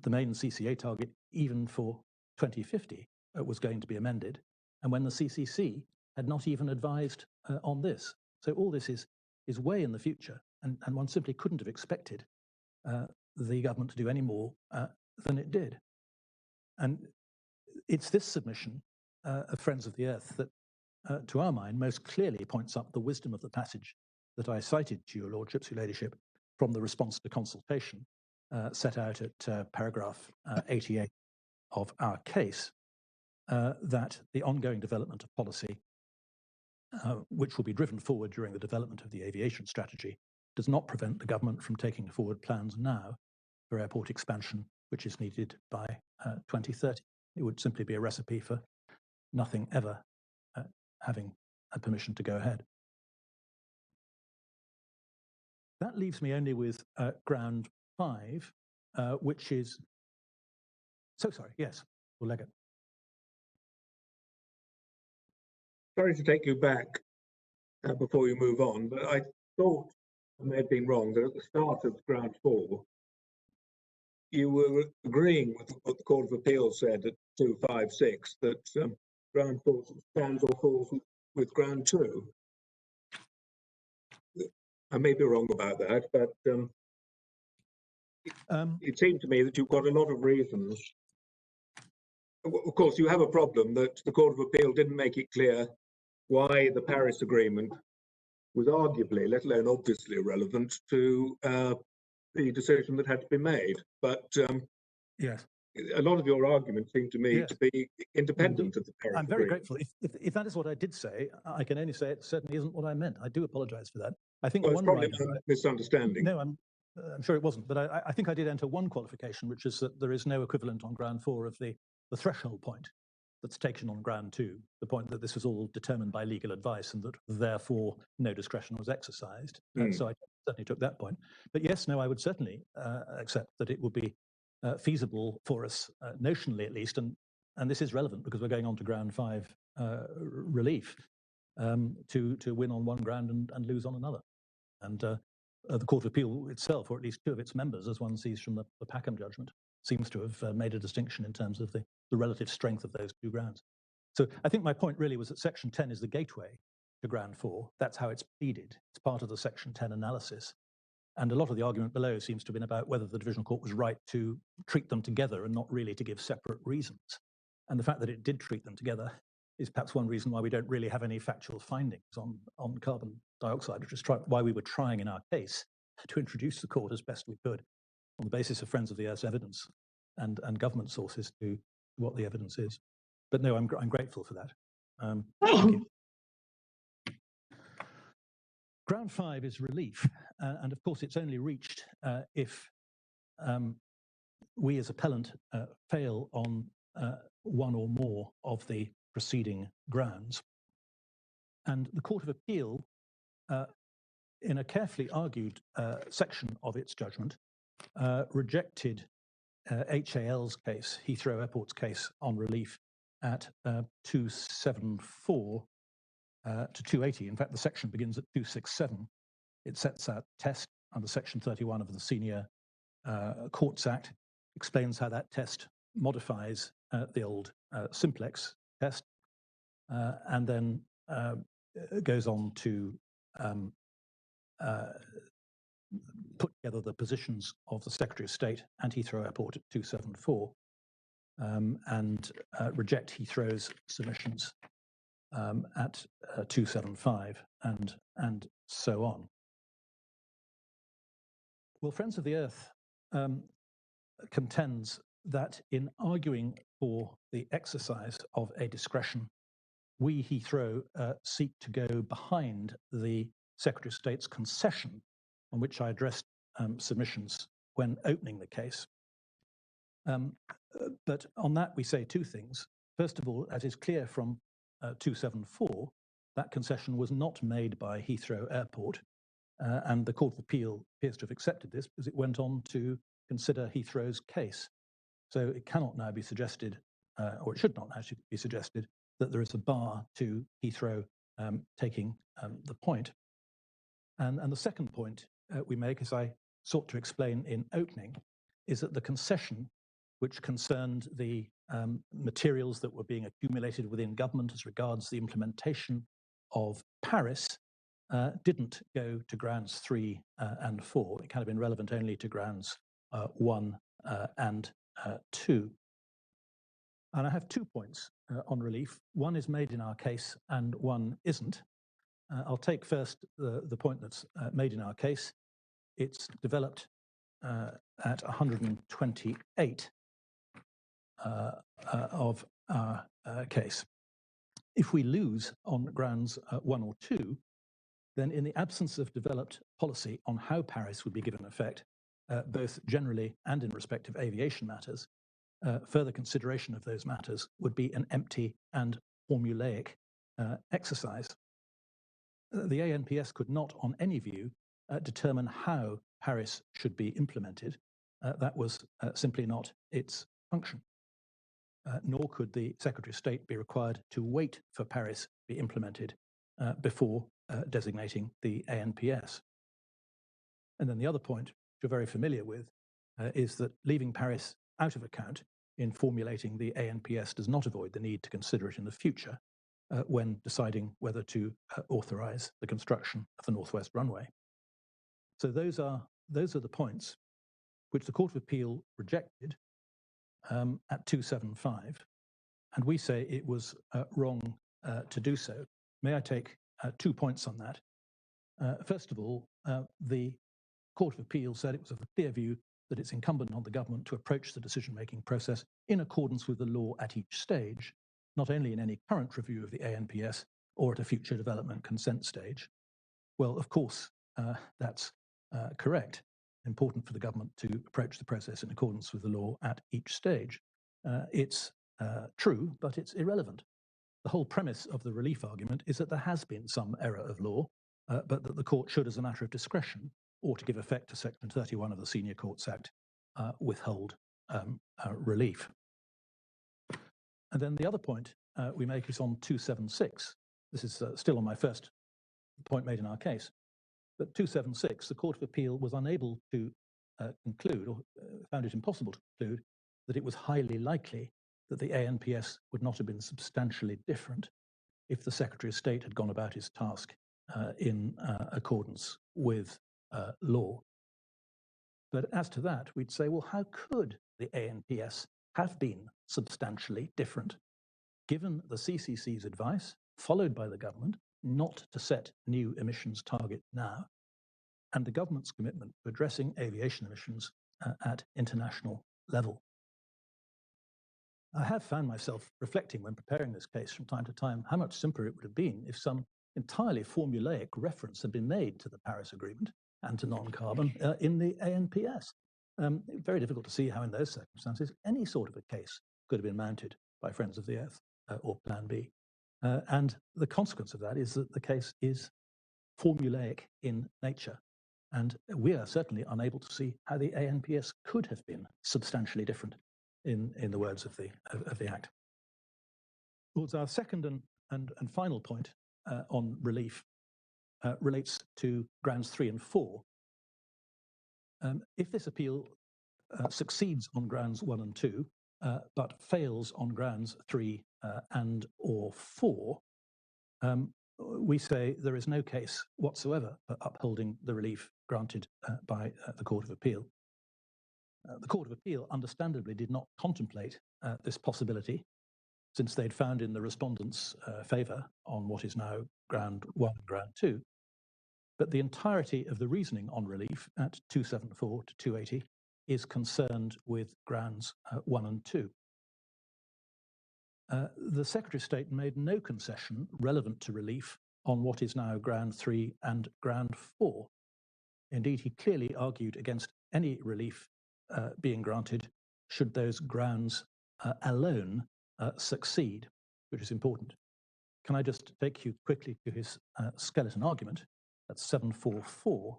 the main CCA target, even for 2050, was going to be amended, and when the CCC had not even advised on this. So all this is way in the future, and one simply couldn't have expected the government to do any more than it did. And it's this submission of Friends of the Earth that, to our mind, most clearly points up the wisdom of the passage that I cited to your lordships, your ladyship, from the response to consultation set out at paragraph 88 of our case. that the ongoing development of policy, which will be driven forward during the development of the aviation strategy, does not prevent the government from taking forward plans now for airport expansion, which is needed by 2030. It would simply be a recipe for nothing ever having a permission to go ahead. That leaves me only with ground 5, which is, so sorry, yes, we'll leg it. Sorry to take you back before you move on, but I thought, I may have been wrong, that at the start of ground 4, you were agreeing with what the Court of Appeal said at 256, that ground 4 stands or falls with ground 2. I may be wrong about that, but it seemed to me that you've got a lot of reasons. Of course, you have a problem that the Court of Appeal didn't make it clear why the Paris Agreement was arguably, let alone obviously, relevant to the decision that had to be made. But yes, a lot of your arguments seem to me yes, to be independent of the Paris I'm very Agreement. grateful. If that is what I did say, I can only say it certainly isn't what I meant. I do apologise for that. I think Well, one it's probably rider, a misunderstanding. no, I'm sure it wasn't, but I think I did enter one qualification, which is that there is no equivalent on ground 4 of the threshold point that's taken on ground 2, the point that this was all determined by legal advice and that therefore no discretion was exercised. So I certainly took that point. But yes, no, I would certainly accept that it would be feasible for us, notionally at least, and this is relevant because we're going on to ground 5 relief, to win on one ground and lose on another. And the Court of Appeal itself, or at least 2 of its members, as one sees from the Packham judgment, seems to have made a distinction in terms of the relative strength of those 2 grounds. So I think my point really was that Section 10 is the gateway to ground 4. That's how it's pleaded. It's part of the Section 10 analysis. And a lot of the argument below seems to have been about whether the Divisional Court was right to treat them together and not really to give separate reasons. And the fact that it did treat them together is perhaps one reason why we don't really have any factual findings on carbon dioxide, which is why we were trying in our case to introduce the court as best we could on the basis of Friends of the Earth's evidence and government sources to what the evidence is. But no, I'm grateful for that. Thank you. Ground 5 is relief, and of course it's only reached if we as appellant fail on one or more of the preceding grounds. And the Court of Appeal, in a carefully argued section of its judgment, rejected HAL's case, Heathrow Airport's case on relief at 274 to 280. In fact, the section begins at 267. It sets out test under Section 31 of the Senior Courts Act, explains how that test modifies the old simplex test, and then goes on to put together the positions of the Secretary of State and Heathrow Airport at 274, and reject Heathrow's submissions at 275, and so on. Well, Friends of the Earth contends that in arguing for the exercise of a discretion, we, Heathrow, seek to go behind the Secretary of State's concession on which I addressed submissions when opening the case. But on that, we say 2 things. First of all, as is clear from 274, that concession was not made by Heathrow Airport, and the Court of Appeal appears to have accepted this because it went on to consider Heathrow's case. So it cannot now be suggested, or it should not actually be suggested, that there is a bar to Heathrow taking the point. And the second point we make, as I sought to explain in opening, is that the concession, which concerned the materials that were being accumulated within government as regards the implementation of Paris, didn't go to grounds 3 and 4. It kind of been relevant only to grounds 1 and 2. And I have 2 points on relief. One is made in our case and one isn't. I'll take first the point that's made in our case. It's developed at 128 of our case. If we lose on grounds 1 or 2, then in the absence of developed policy on how Paris would be given effect, both generally and in respect of aviation matters, further consideration of those matters would be an empty and formulaic exercise. The ANPS could not, on any view, determine how Paris should be implemented. That was simply not its function. Nor could the Secretary of State be required to wait for Paris to be implemented before designating the ANPS. And then the other point, which you're very familiar with, is that leaving Paris out of account in formulating the ANPS does not avoid the need to consider it in the future when deciding whether to authorize the construction of the Northwest Runway. So those are the points which the Court of Appeal rejected at 275, and we say it was wrong to do so. May I take 2 points on that? First of all, the Court of Appeal said it was of a clear view that it's incumbent on the government to approach the decision-making process in accordance with the law at each stage, not only in any current review of the ANPS or at a future development consent stage. Well, of course, that's correct. Important for the government to approach the process in accordance with the law at each stage. It's true, but it's irrelevant. The whole premise of the relief argument is that there has been some error of law, but that the court should, as a matter of discretion, or to give effect to Section 31 of the Senior Courts Act, withhold relief. And then the other point we make is on 276. This is still on my first point made in our case. But 276, the Court of Appeal was unable to conclude, or found it impossible to conclude, that it was highly likely that the ANPS would not have been substantially different if the Secretary of State had gone about his task in accordance with law. But as to that, we'd say, well, how could the ANPS have been substantially different, given the CCC's advice, followed by the government, not to set new emissions target now, and the government's commitment to addressing aviation emissions at international level? I have found myself reflecting when preparing this case from time to time how much simpler it would have been if some entirely formulaic reference had been made to the Paris Agreement and to non-carbon in the ANPS. Very difficult to see how in those circumstances any sort of a case could have been mounted by Friends of the Earth or Plan B. And the consequence of that is that the case is formulaic in nature. And we are certainly unable to see how the ANPS could have been substantially different in the words of the Act. Towards our second and final point on relief relates to grounds 3 and 4. If this appeal succeeds on grounds 1 and 2, but fails on grounds 3 and or 4, we say there is no case whatsoever for upholding the relief granted by the Court of Appeal. The Court of Appeal understandably did not contemplate this possibility, since they'd found in the respondents' favour on what is now ground 1 and ground 2. But the entirety of the reasoning on relief at 274 to 280 is concerned with grounds 1 and 2. The Secretary of State made no concession relevant to relief on what is now ground 3 and ground 4. Indeed, he clearly argued against any relief being granted should those grounds alone succeed, which is important. Can I just take you quickly to his skeleton argument? That's 744.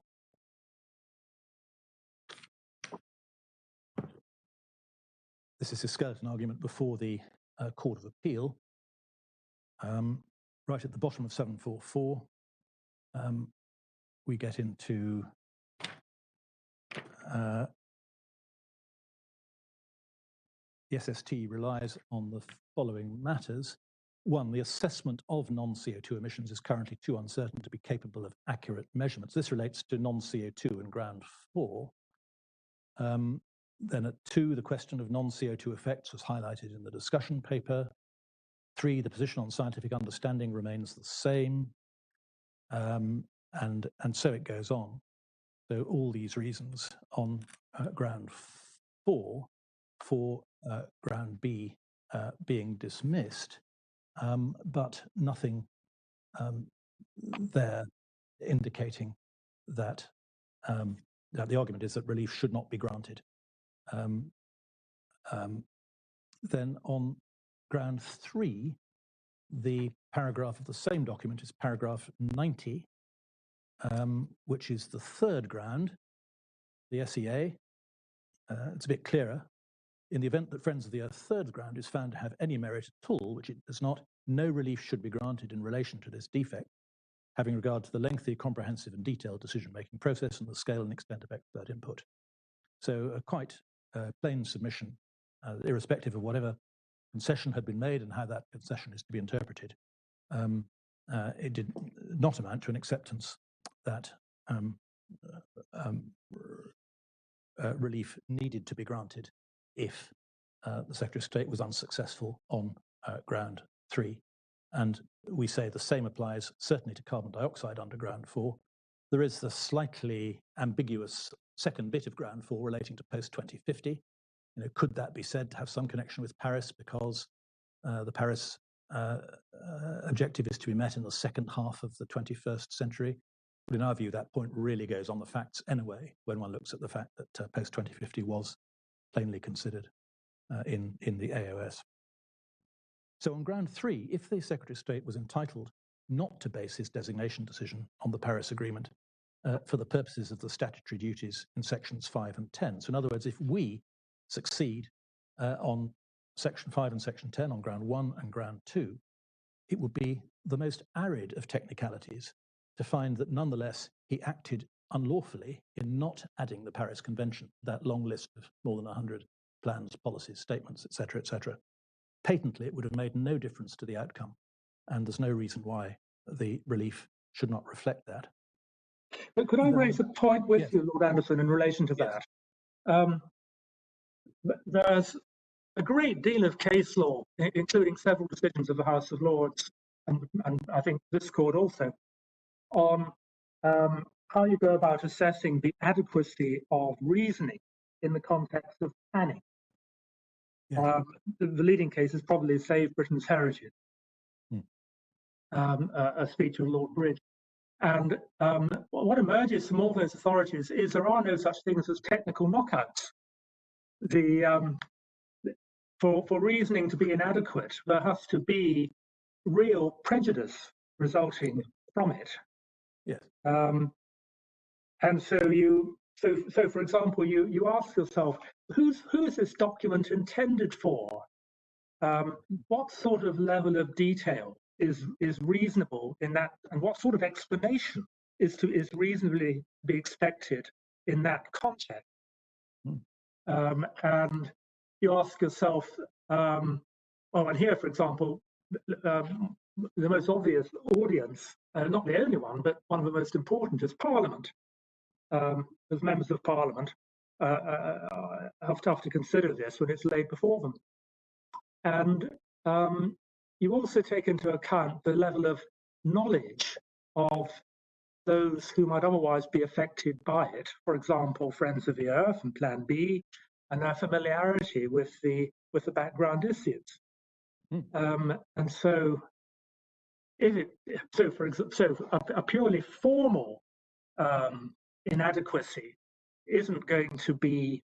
This is his skeleton argument before the Court of Appeal. Right at the bottom of 744, we get into the SST relies on the following matters. 1, the assessment of non-CO2 emissions is currently too uncertain to be capable of accurate measurements. This relates to non-CO2 in ground 4. Then at 2, the question of non-CO2 effects was highlighted in the discussion paper. 3, the position on scientific understanding remains the same. And so it goes on. So all these reasons on ground 4 for ground B being dismissed, but nothing there indicating that, that the argument is that relief should not be granted. Then on ground 3, the paragraph of the same document is paragraph 90, which is the third ground, the SEA. It's a bit clearer. In the event that Friends of the Earth third ground is found to have any merit at all, which it does not, no relief should be granted in relation to this defect, having regard to the lengthy, comprehensive and detailed decision-making process and the scale and extent of expert input. So a quite plain submission, irrespective of whatever concession had been made and how that concession is to be interpreted. It did not amount to an acceptance that relief needed to be granted if the Secretary of State was unsuccessful on ground 3. And we say the same applies certainly to carbon dioxide under ground 4. There is the slightly ambiguous second bit of ground 4 relating to post-2050. Could that be said to have some connection with Paris because the Paris objective is to be met in the second half of the 21st century? But in our view, that point really goes on the facts anyway, when one looks at the fact that post-2050 was plainly considered in the AOS. So on ground 3, if the Secretary of State was entitled not to base his designation decision on the Paris Agreement for the purposes of the statutory duties in sections 5 and 10, so in other words, if we succeed on section 5 and section 10 on ground 1 and ground 2, it would be the most arid of technicalities to find that nonetheless he acted unlawfully in not adding the Paris Convention, that long list of more than 100 plans, policies, statements, etc., etc. Patently, it would have made no difference to the outcome, and there's no reason why the relief should not reflect that. But could I raise a point with you, Lord Anderson, in relation to that? There's a great deal of case law, including several decisions of the House of Lords, and I think this court also, on how you go about assessing the adequacy of reasoning in the context of planning. The leading case is probably Save Britain's Heritage, a speech of Lord Bridge. And what emerges from all those authorities is there are no such things as technical knockouts. For reasoning to be inadequate, there has to be real prejudice resulting from it. Yes. And so for example, you ask yourself, who is this document intended for? What sort of level of detail is reasonable in that, and what sort of explanation is reasonably be expected in that context? And you ask yourself, and here, for example, the most obvious audience, not the only one, but one of the most important, is Parliament. As members of Parliament have to consider this when it's laid before them. And you also take into account the level of knowledge of those who might otherwise be affected by it. For example, Friends of the Earth and Plan B, and their familiarity with the background issues. And so, a purely formal inadequacy isn't going to be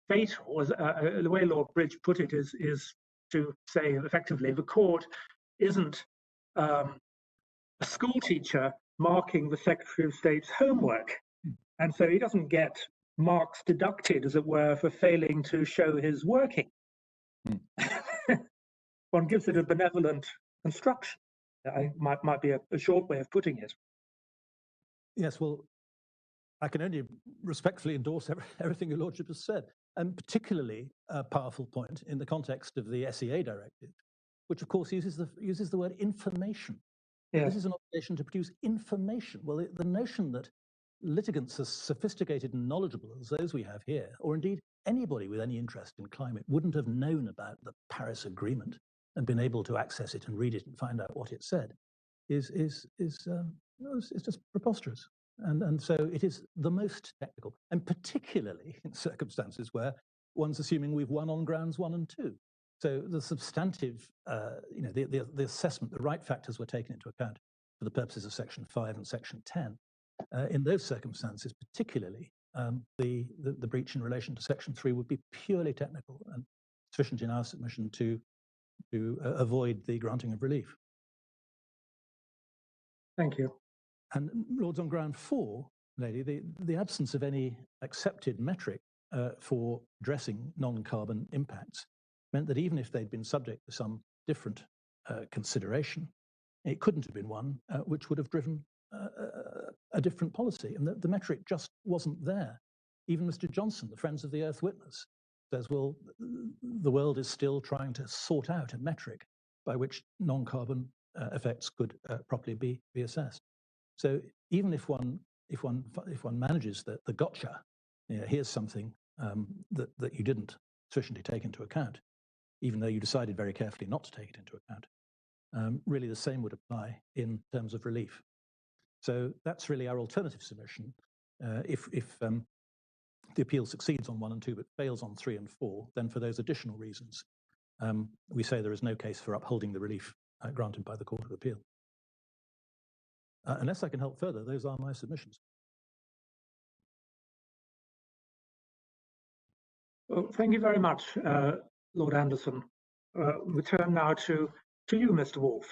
fatal. The way Lord Bridge put it is to say effectively the court isn't a school teacher marking the Secretary of State's homework, and so he doesn't get marks deducted, as it were, for failing to show his working. One gives it a benevolent construction. Might be a short way of putting it. Yes, well, I can only respectfully endorse everything your Lordship has said, and particularly a powerful point in the context of the SEA directive, which of course uses the word information. Yeah. This is an obligation to produce information. Well, the notion that litigants as sophisticated and knowledgeable as those we have here, or indeed anybody with any interest in climate, wouldn't have known about the Paris Agreement and been able to access it and read it and find out what it said is just preposterous. And so it is the most technical, and particularly in circumstances where one's assuming we've won on grounds 1 and 2. So the substantive, the assessment, the right factors were taken into account for the purposes of Section 5 and Section 10. In those circumstances, particularly, the breach in relation to Section 3 would be purely technical and sufficient in our submission to avoid the granting of relief. Thank you. And Lords, on ground 4, lady, the absence of any accepted metric for addressing non-carbon impacts meant that even if they'd been subject to some different consideration, it couldn't have been one which would have driven a different policy. And the metric just wasn't there. Even Mr. Johnson, the Friends of the Earth witness, says, well, the world is still trying to sort out a metric by which non-carbon effects could properly be assessed. So even if one manages the gotcha, here's something that you didn't sufficiently take into account, even though you decided very carefully not to take it into account, really the same would apply in terms of relief. So that's really our alternative submission. If the appeal succeeds on 1 and 2 but fails on 3 and 4, then for those additional reasons, we say there is no case for upholding the relief granted by the Court of Appeal. Unless I can help further, those are my submissions. Well, thank you very much, Lord Anderson. We turn now to you, Mr. Wolf.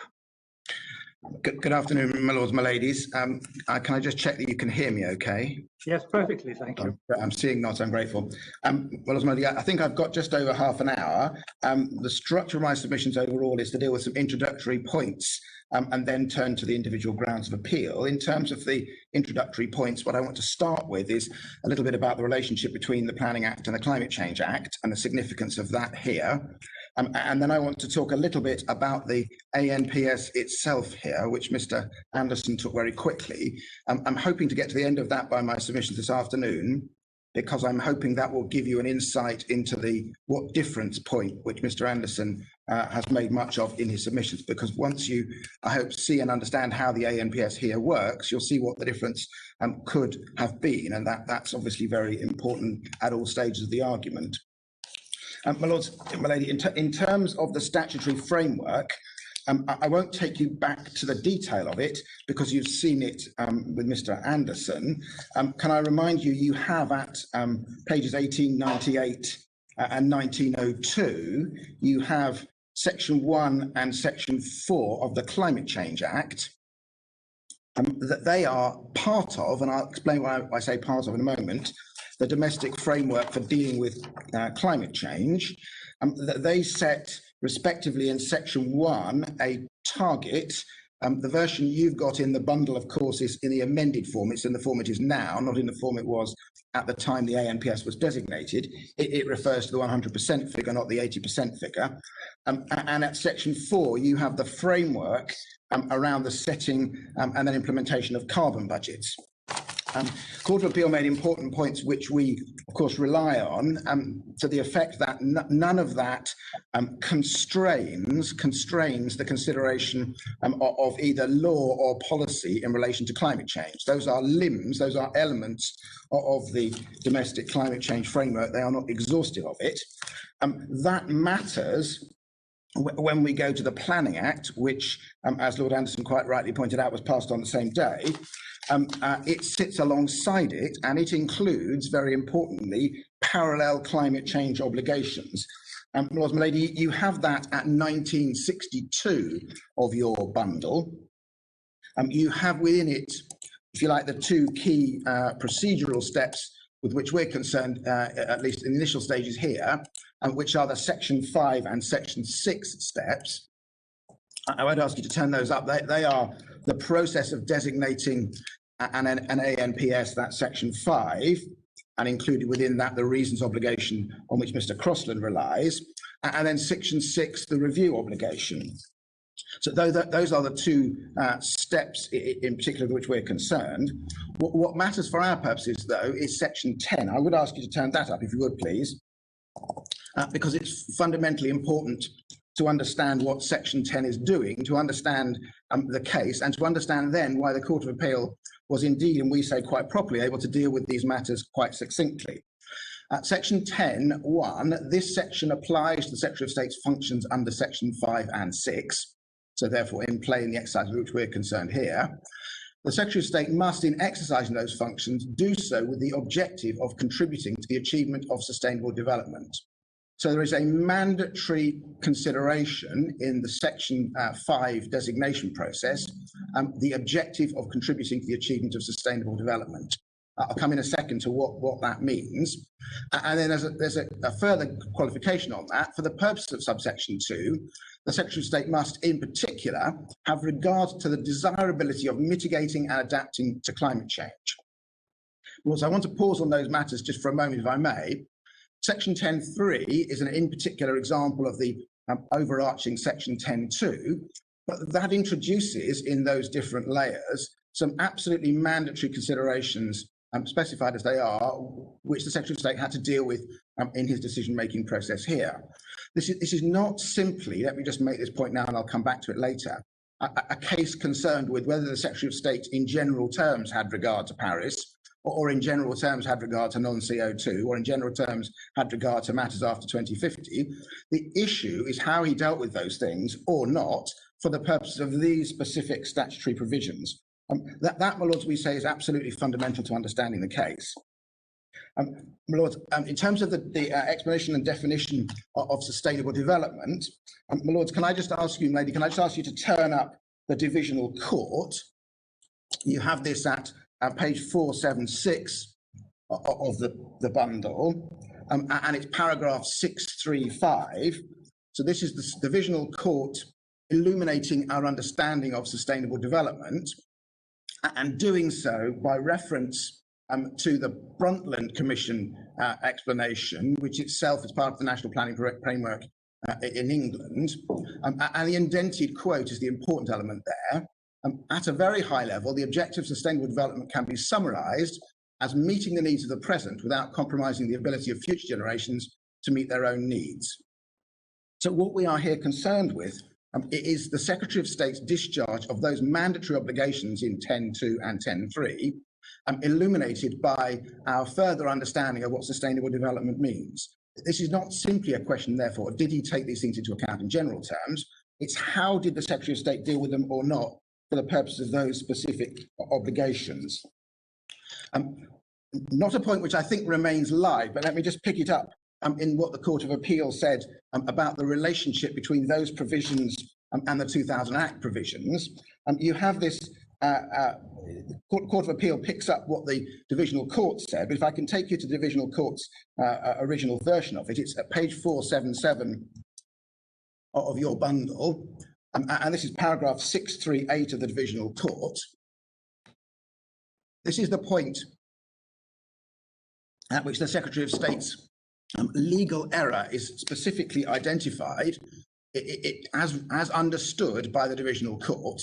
Good afternoon, my lords, my ladies. Can I just check that you can hear me okay? Yes, perfectly, thank you. I'm seeing not, I'm grateful. Well, I think I've got just over half an hour. The structure of my submissions overall is to deal with some introductory points and then turn to the individual grounds of appeal. In terms of the introductory points, what I want to start with is a little bit about the relationship between the Planning Act and the Climate Change Act and the significance of that here. And then I want to talk a little bit about the ANPS itself here, which Mr. Anderson took very quickly. I'm hoping to get to the end of that by my submissions this afternoon, because I'm hoping that will give you an insight into the what difference point, which Mr. Anderson has made much of in his submissions, because once you, I hope, see and understand how the ANPS here works, you'll see what the difference could have been, and that's obviously very important at all stages of the argument. My lords, my lady, in terms of the statutory framework, I won't take you back to the detail of it because you've seen it with Mr. Anderson. Can I remind you, you have at pages 1898 and 1902, you have Section 1 and Section 4 of the Climate Change Act, that they are part of, and I'll explain why I say part of in a moment, the domestic framework for dealing with climate change. They set, respectively, in Section 1, a target. The version you've got in the bundle, of course, is in the amended form. It's in the form it is now, not in the form it was at the time the ANPS was designated. It refers to the 100% figure, not the 80% figure. And at Section 4, you have the framework around the setting and then implementation of carbon budgets. Court of Appeal made important points which we, of course, rely on to the effect that none of that constrains the consideration of either law or policy in relation to climate change. Those are limbs, those are elements of the domestic climate change framework. They are not exhaustive of it. That matters when we go to the Planning Act, which, as Lord Anderson quite rightly pointed out, was passed on the same day. It sits alongside it, and it includes, very importantly, parallel climate change obligations. Lord and Lady, you have that at 1962 of your bundle. You have within it, if you like, the two key procedural steps with which we're concerned, at least in the initial stages here, which are the Section 5 and Section 6 steps. I won't ask you to turn those up. They are the process of designating an ANPS, that's Section 5, and included within that the reasons obligation on which Mr. Crossland relies, and then Section 6, the review obligation. So those are the two steps in particular with which we're concerned. What matters for our purposes, though, is Section 10. I would ask you to turn that up, if you would, please, because it's fundamentally important to understand what Section 10 is doing, to understand the case, and to understand then why the Court of Appeal was indeed, and we say quite properly, able to deal with these matters quite succinctly. Section 10(1), this section applies to the Secretary of State's functions under Section 5 and 6. So therefore, in play in the exercise with which we're concerned here, the Secretary of State must, in exercising those functions, do so with the objective of contributing to the achievement of sustainable development. So there is a mandatory consideration in the Section 5 designation process, the objective of contributing to the achievement of sustainable development. I'll come in a second to what that means. And then there's a further qualification on that. For the purpose of subsection 2, the Secretary of State must, in particular, have regard to the desirability of mitigating and adapting to climate change. Also, I want to pause on those matters just for a moment, if I may. Section 10(3) is an in particular example of the overarching Section 10(2), but that introduces in those different layers some absolutely mandatory considerations specified as they are, which the Secretary of State had to deal with in his decision-making process here. This is not simply, let me just make this point now and I'll come back to it later, a case concerned with whether the Secretary of State in general terms had regard to Paris, or in general terms had regard to non-CO2, or in general terms had regard to matters after 2050. The issue is how he dealt with those things, or not, for the purposes of these specific statutory provisions. That, my Lords, we say is absolutely fundamental to understanding the case. My Lords, in terms of the explanation and definition of sustainable development, my Lords, can I just ask you, lady, can I just ask you to turn up the divisional court? You have this at page 476 of the bundle, and it's paragraph 635. So this is the divisional court illuminating our understanding of sustainable development, and doing so by reference to the Brundtland Commission explanation, which itself is part of the National Planning Framework in England. And the indented quote is the important element there. At a very high level, the objective of sustainable development can be summarised as meeting the needs of the present without compromising the ability of future generations to meet their own needs. So what we are here concerned with is the Secretary of State's discharge of those mandatory obligations in 10(2) and 10(3), illuminated by our further understanding of what sustainable development means. This is not simply a question, therefore, did he take these things into account in general terms? It's how did the Secretary of State deal with them or not for the purpose of those specific obligations. Not a point which I think remains live, but let me just pick it up in what the Court of Appeal said about the relationship between those provisions and the 2000 Act provisions. You have this, Court of Appeal picks up what the Divisional Court said, but if I can take you to the Divisional Court's original version of it, it's at page 477 of your bundle, and this is paragraph 638 of the Divisional Court. This is the point at which the Secretary of State's legal error is specifically identified as understood by the Divisional Court.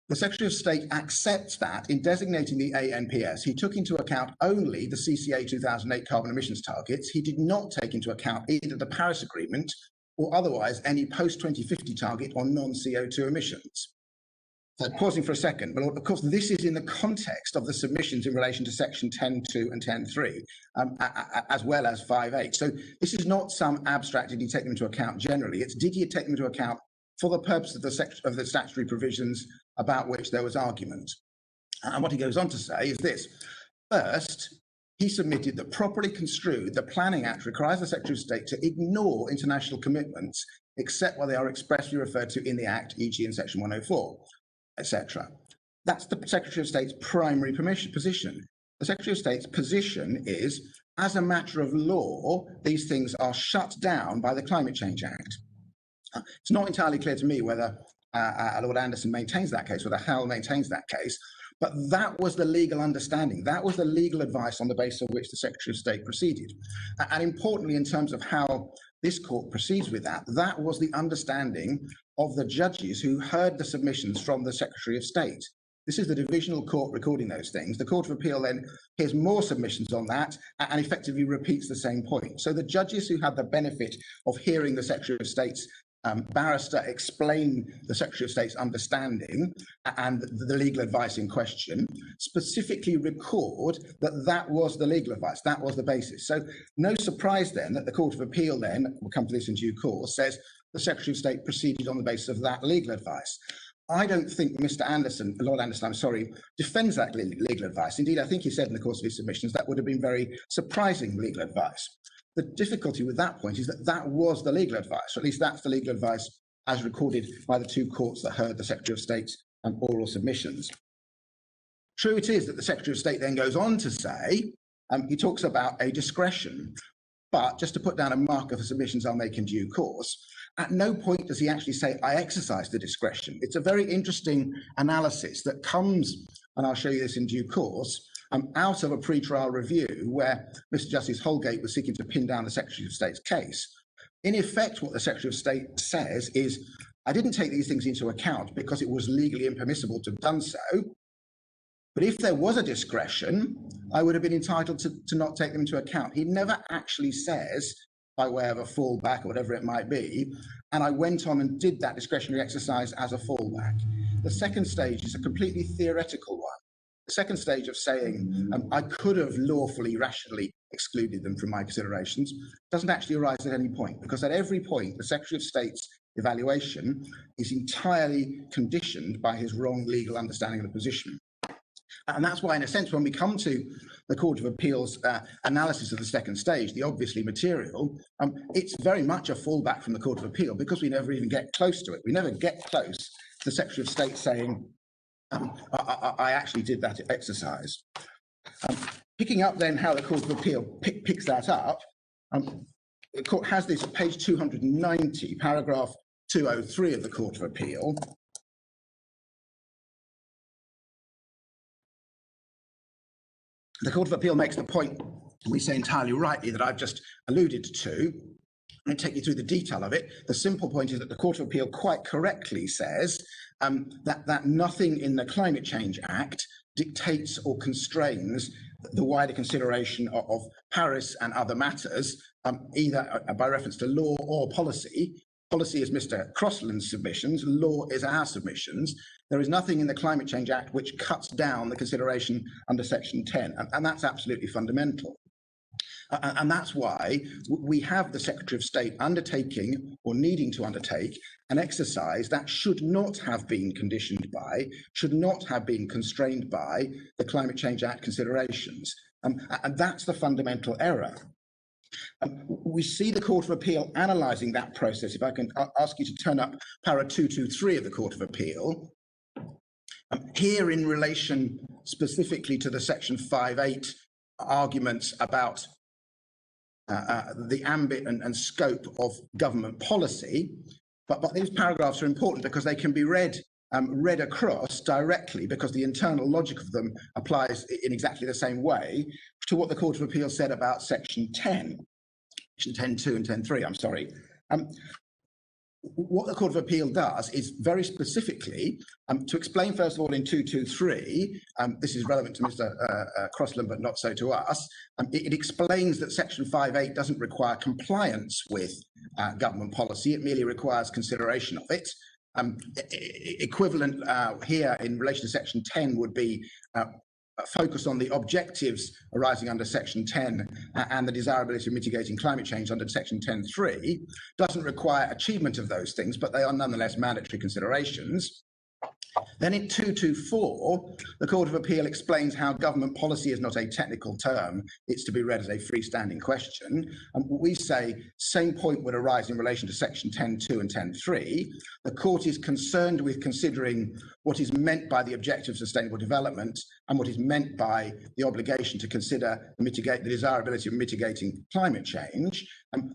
The Secretary of State accepts that in designating the ANPS, he took into account only the CCA 2008 carbon emissions targets. He did not take into account either the Paris Agreement or otherwise any post-2050 target on non-CO2 emissions. So pausing for a second, but of course this is in the context of the submissions in relation to section 10(2) and 10(3, as well as 5(8). So this is not some abstract, did he take them into account generally, it's did he take them into account for the purpose of the statutory provisions about which there was argument. And what he goes on to say is this: first, he submitted that properly construed, the Planning Act requires the Secretary of State to ignore international commitments except where they are expressly referred to in the Act, e.g. in section 104. Etc. That's the Secretary of State's primary position. The Secretary of State's position is, as a matter of law, these things are shut down by the Climate Change Act. It's not entirely clear to me whether Lord Anderson maintains that case, whether Howell maintains that case, but that was the legal understanding. That was the legal advice on the basis of which the Secretary of State proceeded. And importantly, in terms of how this court proceeds with that, that was the understanding of the judges who heard the submissions from the Secretary of State. This is the Divisional Court recording those things. The Court of Appeal then hears more submissions on that and effectively repeats the same point. So the judges who had the benefit of hearing the Secretary of State's barrister explain the Secretary of State's understanding and the legal advice in question, specifically record that that was the legal advice, that was the basis. So no surprise then that the Court of Appeal then, we'll come to this in due course, says the Secretary of State proceeded on the basis of that legal advice. I don't think Mr. Anderson, Lord Anderson, I'm sorry, defends that legal advice. Indeed, I think he said in the course of his submissions that would have been very surprising legal advice. The difficulty with that point is that that was the legal advice, or at least that's the legal advice as recorded by the two courts that heard the Secretary of State's oral submissions. True it is that the Secretary of State then goes on to say, he talks about a discretion, but just to put down a marker for submissions I'll make in due course, at no point does he actually say, I exercise the discretion. It's a very interesting analysis that comes, and I'll show you this in due course, out of a pre-trial review where Mr. Justice Holgate was seeking to pin down the Secretary of State's case. In effect, what the Secretary of State says is, I didn't take these things into account because it was legally impermissible to have done so. But if there was a discretion, I would have been entitled to not take them into account. He never actually says, by way of a fallback or whatever it might be, and I went on and did that discretionary exercise as a fallback. The second stage is a completely theoretical one. The second stage of saying I could have lawfully, rationally excluded them from my considerations doesn't actually arise at any point, because at every point the Secretary of State's evaluation is entirely conditioned by his wrong legal understanding of the position. And that's why, in a sense, when we come to the Court of Appeal's analysis of the second stage, the obviously material, it's very much a fallback from the Court of Appeal because we never even get close to it. We never get close to the Secretary of State saying, I actually did that exercise. Picking up then how the Court of Appeal picks that up, the court has this at page 290, paragraph 203 of the Court of Appeal. The Court of Appeal makes the point, we say entirely rightly, that I've just alluded to. I'll take you through the detail of it. The simple point is that the Court of Appeal quite correctly says that nothing in the Climate Change Act dictates or constrains the wider consideration of Paris and other matters, either by reference to law or policy. Policy is Mr. Crossland's submissions, law is our submissions. There is nothing in the Climate Change Act which cuts down the consideration under Section 10, and that's absolutely fundamental. And that's why we have the Secretary of State undertaking or needing to undertake an exercise that should not have been conditioned by, should not have been constrained by the Climate Change Act considerations. And that's the fundamental error. We see the Court of Appeal analysing that process. If I can ask you to turn up para 223 of the Court of Appeal. Here in relation specifically to the Section 5.8 arguments about the ambit and scope of government policy, but these paragraphs are important because they can be read across directly, because the internal logic of them applies in exactly the same way to what the Court of Appeal said about Section 10, Section 10.2 and 10.3, I'm sorry. What the Court of Appeal does is very specifically, to explain first of all in 223, this is relevant to Mr. Crossland but not so to us, it explains that Section 5.8 doesn't require compliance with government policy, it merely requires consideration of it. Equivalent here in relation to Section 10 would be focus on the objectives arising under Section 10 and the desirability of mitigating climate change under Section 10.3, doesn't require achievement of those things, but they are nonetheless mandatory considerations. Then in 224, the Court of Appeal explains how government policy is not a technical term, it's to be read as a freestanding question. And we say same point would arise in relation to Section 10.2 and 10.3. The court is concerned with considering what is meant by the objective of sustainable development and what is meant by the obligation to consider the desirability of mitigating climate change.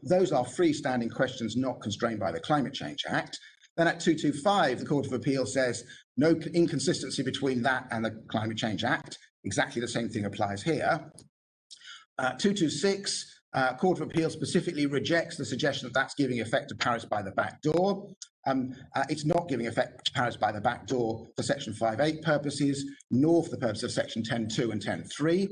Those are freestanding questions not constrained by the Climate Change Act. Then at 225, the Court of Appeal says no inconsistency between that and the Climate Change Act. Exactly the same thing applies here. 226, Court of Appeal specifically rejects the suggestion that that's giving effect to Paris by the back door. It's not giving effect to Paris by the back door for Section 5.8 purposes, nor for the purpose of Section 10.2 and 10.3,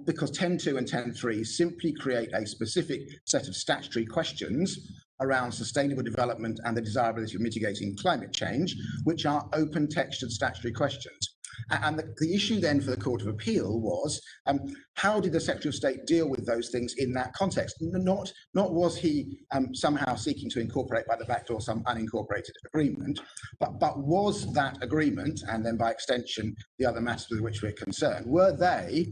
because 10.2 and 10.3 simply create a specific set of statutory questions around sustainable development and the desirability of mitigating climate change, which are open-textured statutory questions. And the issue then for the Court of Appeal was, how did the Secretary of State deal with those things in that context? Not was he somehow seeking to incorporate by the back door some unincorporated agreement, but was that agreement, and then by extension the other matters with which we're concerned, were they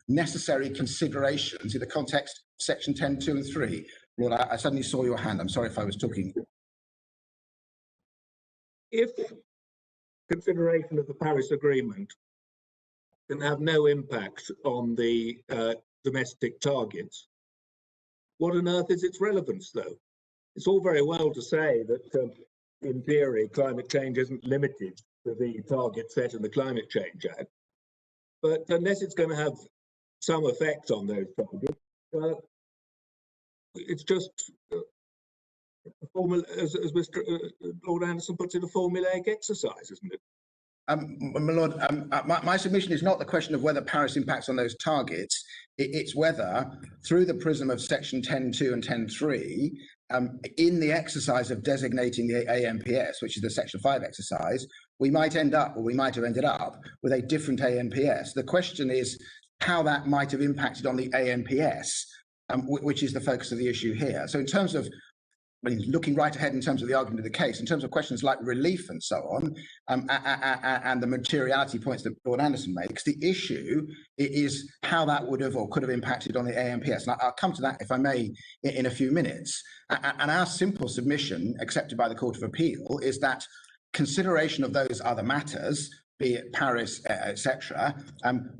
necessary considerations in the context of Section 10, 2 and 3? Lord, I suddenly saw your hand. I'm sorry if I was talking. If consideration of the Paris Agreement can have no impact on the domestic targets, what on earth is its relevance, though? It's all very well to say that, in theory, climate change isn't limited to the target set in the Climate Change Act, but unless it's going to have some effect on those targets, it's just a formula, as Mr. Lord Anderson puts it, a formulaic exercise, isn't it? My Lord, my submission is not the question of whether Paris impacts on those targets. It's whether, through the prism of Section 10.2 and 10.3, in the exercise of designating the AMPS, which is the Section 5 exercise, we might end up, or we might have ended up, with a different AMPS. The question is how that might have impacted on the AMPS, which is the focus of the issue here. So in terms of looking right ahead in terms of the argument of the case, in terms of questions like relief and so on, and the materiality points that Lord Anderson makes, the issue is how that would have or could have impacted on the AMPS. And I'll come to that, if I may, in a few minutes. And our simple submission, accepted by the Court of Appeal, is that consideration of those other matters, be it Paris, etc.,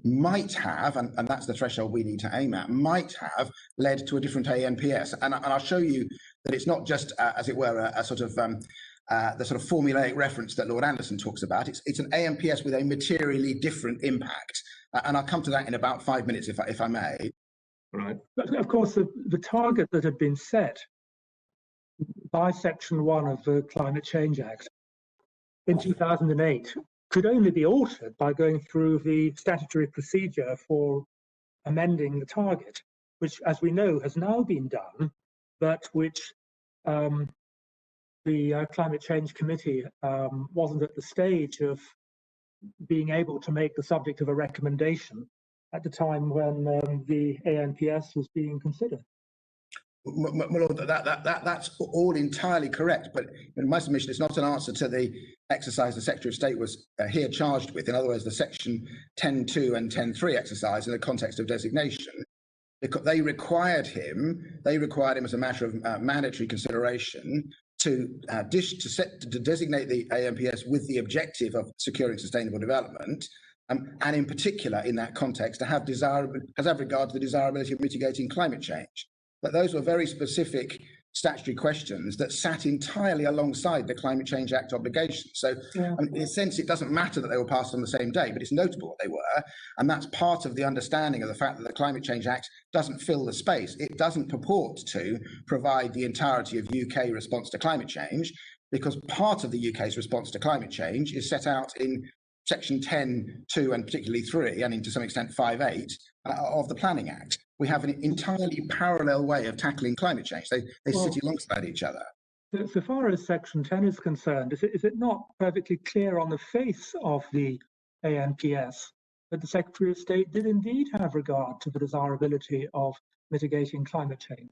might have, and that's the threshold we need to aim at, might have led to a different ANPS. And I'll show you that it's not just, as it were, a sort of the sort of formulaic reference that Lord Anderson talks about. It's an ANPS with a materially different impact. And I'll come to that in about 5 minutes, if I may. Right. But of course, the target that had been set by Section 1 of the Climate Change Act in 2008 could only be altered by going through the statutory procedure for amending the target, which, as we know, has now been done, but which the Climate Change Committee wasn't at the stage of being able to make the subject of a recommendation at the time when the ANPS was being considered. Well, that's all entirely correct, but in my submission, it's not an answer to the exercise the Secretary of State was here charged with. In other words, the Section 10.2 and 10.3 exercise in the context of designation. Because they required him as a matter of mandatory consideration to designate the AMPS with the objective of securing sustainable development, and in particular in that context to have regard to the desirability of mitigating climate change. But those were very specific statutory questions that sat entirely alongside the Climate Change Act obligations. So in a sense, it doesn't matter that they were passed on the same day, but it's notable what they were. And that's part of the understanding of the fact that the Climate Change Act doesn't fill the space. It doesn't purport to provide the entirety of UK response to climate change, because part of the UK's response to climate change is set out in Section 10.2 and particularly 3, and to some extent 5.8 of the Planning Act. We have an entirely parallel way of tackling climate change. They sit alongside each other. So far as Section 10 is concerned, is it not perfectly clear on the face of the ANPS that the Secretary of State did indeed have regard to the desirability of mitigating climate change?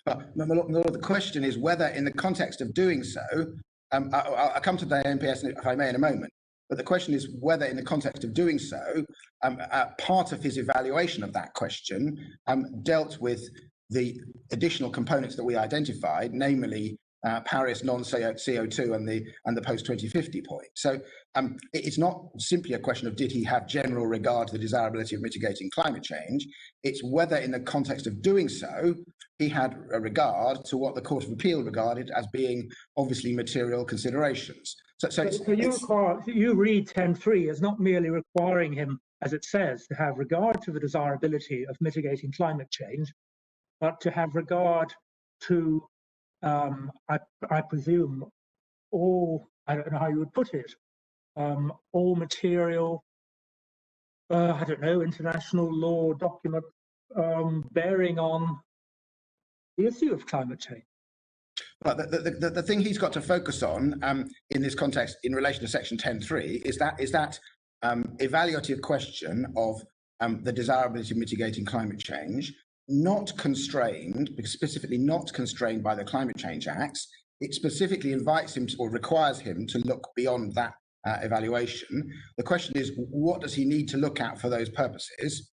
Well, the question is whether in the context of doing so, I'll come to the ANPS if I may in a moment, but the question is whether in the context of doing so, part of his evaluation of that question dealt with the additional components that we identified, namely Paris non-CO2 and the post-2050 point. So it's not simply a question of did he have general regard to the desirability of mitigating climate change, it's whether in the context of doing so, he had a regard to what the Court of Appeal regarded as being obviously material considerations. So you read 10.3 as not merely requiring him, as it says, to have regard to the desirability of mitigating climate change, but to have regard to, I presume, all, I don't know how you would put it, all material, I don't know, international law document bearing on the issue of climate change. But the thing he's got to focus on in this context, in relation to Section 10.3, is that evaluative question of the desirability of mitigating climate change, not constrained, specifically not constrained by the Climate Change Acts. It specifically invites him to, or requires him to look beyond that evaluation. The question is, what does he need to look at for those purposes?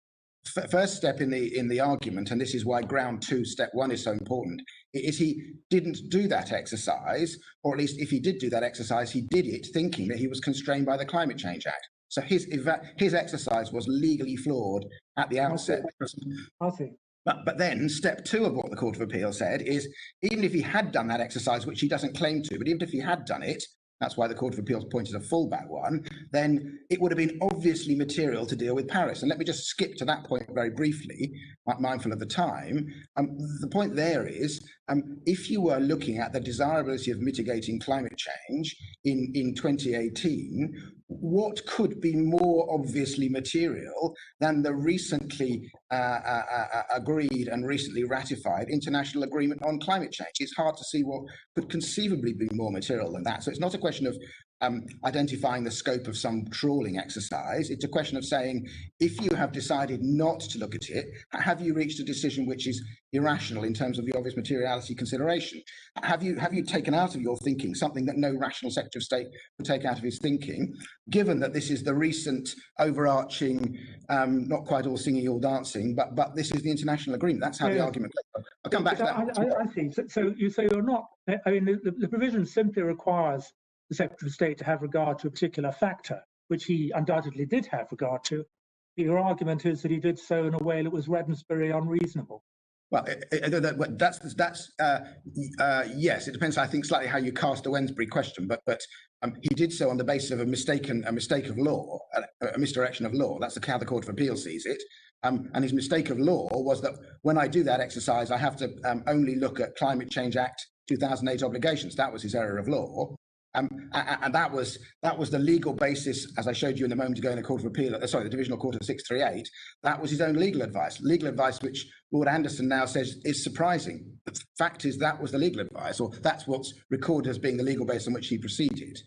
First step in the argument, and this is why ground 2, step 1 is so important, is he didn't do that exercise, or at least if he did do that exercise, he did it thinking that he was constrained by the Climate Change Act. So his exercise was legally flawed at the outset. I see. But then step 2 of what the Court of Appeal said is, even if he had done that exercise, which he doesn't claim to, but even if he had done it, that's why the Court of Appeal's point is a fallback one, then it would have been obviously material to deal with Paris. And let me just skip to that point very briefly, mindful of the time. The point there is, if you were looking at the desirability of mitigating climate change in 2018, what could be more obviously material than the recently agreed and recently ratified international agreement on climate change? It's hard to see what could conceivably be more material than that. So it's not a question of identifying the scope of some trawling exercise. It's a question of saying, if you have decided not to look at it, have you reached a decision which is irrational in terms of the obvious materiality consideration? Have you taken out of your thinking something that no rational Secretary of State would take out of his thinking, given that this is the recent overarching, not quite all singing, all dancing, but this is the international agreement. That's how the argument goes. I'll come back to that. I see. So you say you're not, I mean, the provision simply requires the Secretary of State to have regard to a particular factor, which he undoubtedly did have regard to. Your argument is that he did so in a way that was Wednesbury unreasonable. Well, yes, it depends, I think, slightly how you cast the Wednesbury question, but he did so on the basis of a mistake of law, a misdirection of law. That's how the Court of Appeal sees it. And his mistake of law was that when I do that exercise, I have to only look at Climate Change Act 2008 obligations. That was his error of law. And that was the legal basis, as I showed you in a moment ago in the Court of Appeal, the Divisional Court of 638. That was his own legal advice which Lord Anderson now says is surprising. The fact is that was the legal advice, or that's what's recorded as being the legal basis on which he proceeded.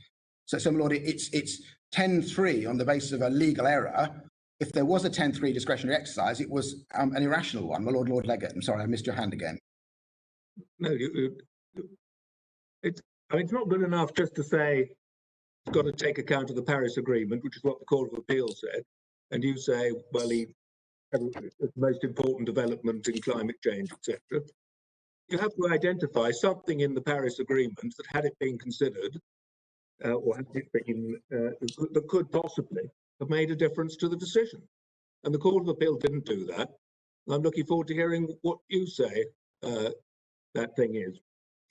So, my Lord, it's 10.3 on the basis of a legal error. If there was a 10.3 discretionary exercise, it was an irrational one. My Lord Leggatt, I'm sorry, I missed your hand again. No, it's not good enough just to say it's got to take account of the Paris Agreement, which is what the Court of Appeal said, and you say, well, it's the most important development in climate change, etc. You have to identify something in the Paris Agreement that, had it been considered, or had it been, that could possibly have made a difference to the decision. And the Court of Appeal didn't do that. I'm looking forward to hearing what you say that thing is.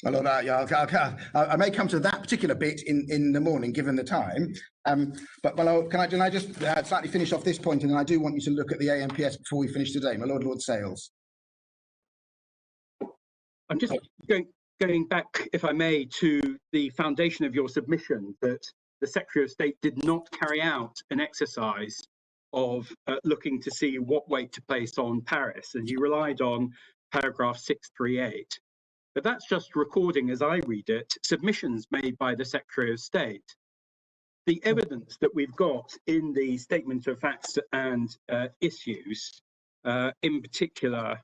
My Lord, I may come to that particular bit in the morning, given the time. But my Lord, can I just slightly finish off this point, and then I do want you to look at the AMPS before we finish today. My Lord Sales. I'm just going back, if I may, to the foundation of your submission, that the Secretary of State did not carry out an exercise of looking to see what weight to place on Paris, and you relied on paragraph 638. But that's just recording, as I read it, submissions made by the Secretary of State. The evidence that we've got in the Statement of Facts and Issues, in particular,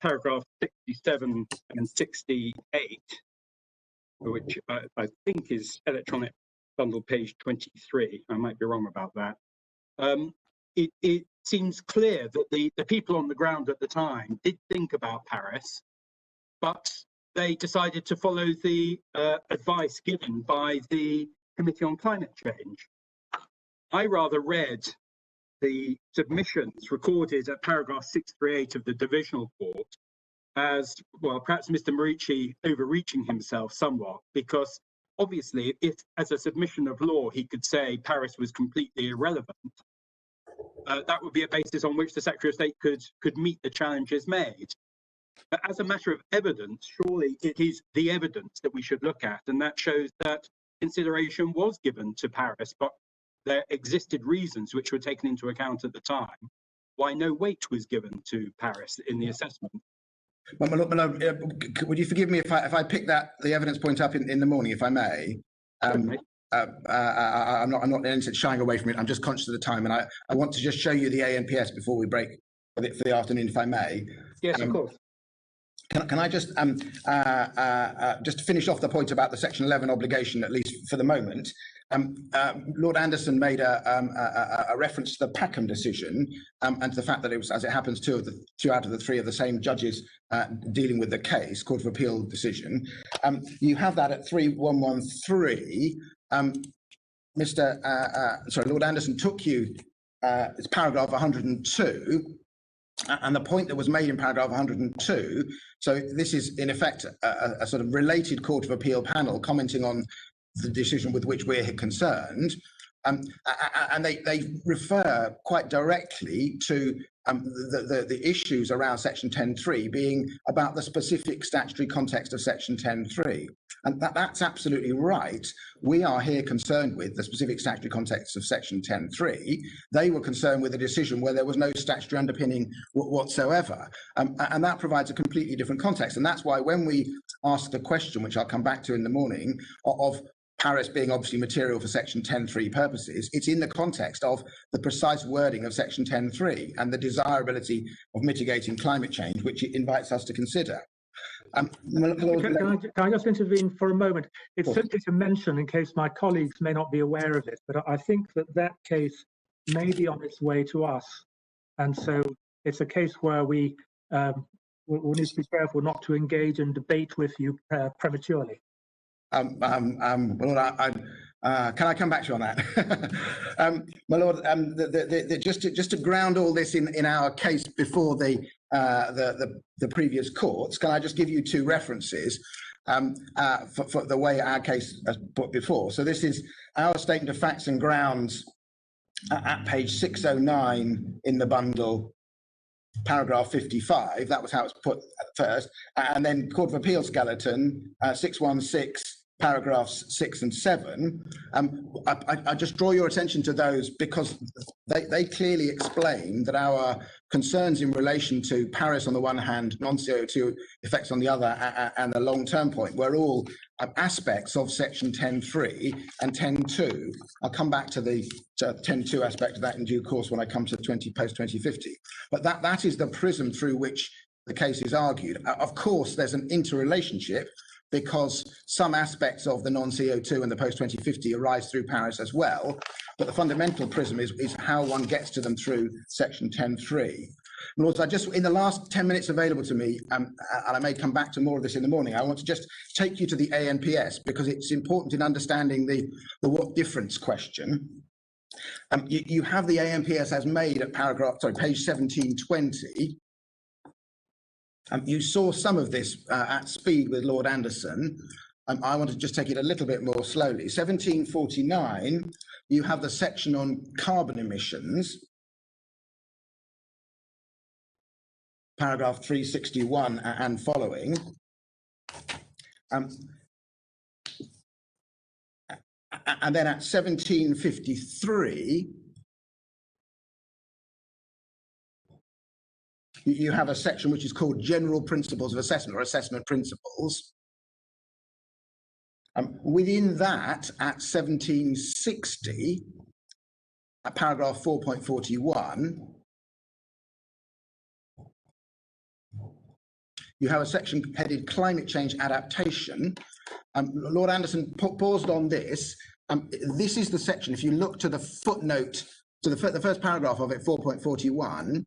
paragraph 67 and 68, which I think is electronic bundle page 23. I might be wrong about that. It seems clear that the people on the ground at the time did think about Paris, but they decided to follow the advice given by the Committee on Climate Change. I rather read the submissions recorded at paragraph 638 of the Divisional Court as, well, perhaps Mr. Marici overreaching himself somewhat, because obviously, if as a submission of law he could say Paris was completely irrelevant, that would be a basis on which the Secretary of State could meet the challenges made. But as a matter of evidence, surely it is the evidence that we should look at, and that shows that consideration was given to Paris, but there existed reasons which were taken into account at the time why no weight was given to Paris in the assessment. Would you forgive me if I pick the evidence point up in the morning, if I may? I'm not in any sense shying away from it. I'm just conscious of the time, and I want to just show you the ANPS before we break for the afternoon, if I may. Yes, of course. Can I just finish off the point about the Section 11 obligation, at least for the moment? Lord Anderson made a reference to the Packham decision and to the fact that it was, as it happens, two out of the three of the same judges dealing with the case, Court of Appeal decision. You have that at 3113. Lord Anderson took you, it's paragraph 102. And the point that was made in paragraph 102, so this is in effect a sort of related Court of Appeal panel commenting on the decision with which we're concerned, and they refer quite directly to the issues around Section 10.3 being about the specific statutory context of Section 10.3. And that's absolutely right. We are here concerned with the specific statutory context of Section 10.3. They were concerned with a decision where there was no statutory underpinning whatsoever. And that provides a completely different context. And that's why when we ask the question, which I'll come back to in the morning, of Paris being obviously material for Section 10.3 purposes, it's in the context of the precise wording of Section 10.3 and the desirability of mitigating climate change, which it invites us to consider. Can I just intervene for a moment? It's simply to mention, in case my colleagues may not be aware of it, but I think that case may be on its way to us. And so it's a case where we will need to be careful not to engage in debate with you prematurely. Can I come back to you on that? My lord, just to ground all this in our case before the previous courts, can I just give you two references for the way our case has put before? So this is our statement of facts and grounds at page 609 in the bundle, paragraph 55. That was how it's put at first, and then Court of Appeal skeleton 616. Paragraphs 6 and 7. I just draw your attention to those because they clearly explain that our concerns in relation to Paris on the one hand, non-CO2 effects on the other, and the long-term point were all aspects of Section 10.3 and 10.2. I'll come back to the 10.2 aspect of that in due course when I come to post-2050. But that is the prism through which the case is argued. Of course, there's an interrelationship, because some aspects of the non-CO2 and the post-2050 arise through Paris as well. But the fundamental prism is how one gets to them through Section 10.3. Lords, in the last 10 minutes available to me, and I may come back to more of this in the morning, I want to just take you to the ANPS because it's important in understanding the what difference question. You have the ANPS as made at page 1720. You saw some of this at speed with Lord Anderson. I want to just take it a little bit more slowly. 1749, you have the section on carbon emissions, paragraph 361 and following. And then at 1753, you have a section which is called General Principles of Assessment or Assessment Principles. Within that, at 1760, at paragraph 4.41, you have a section headed Climate Change Adaptation. Lord Anderson paused on this. This is the section, if you look to the footnote, to the first paragraph of it, 4.41,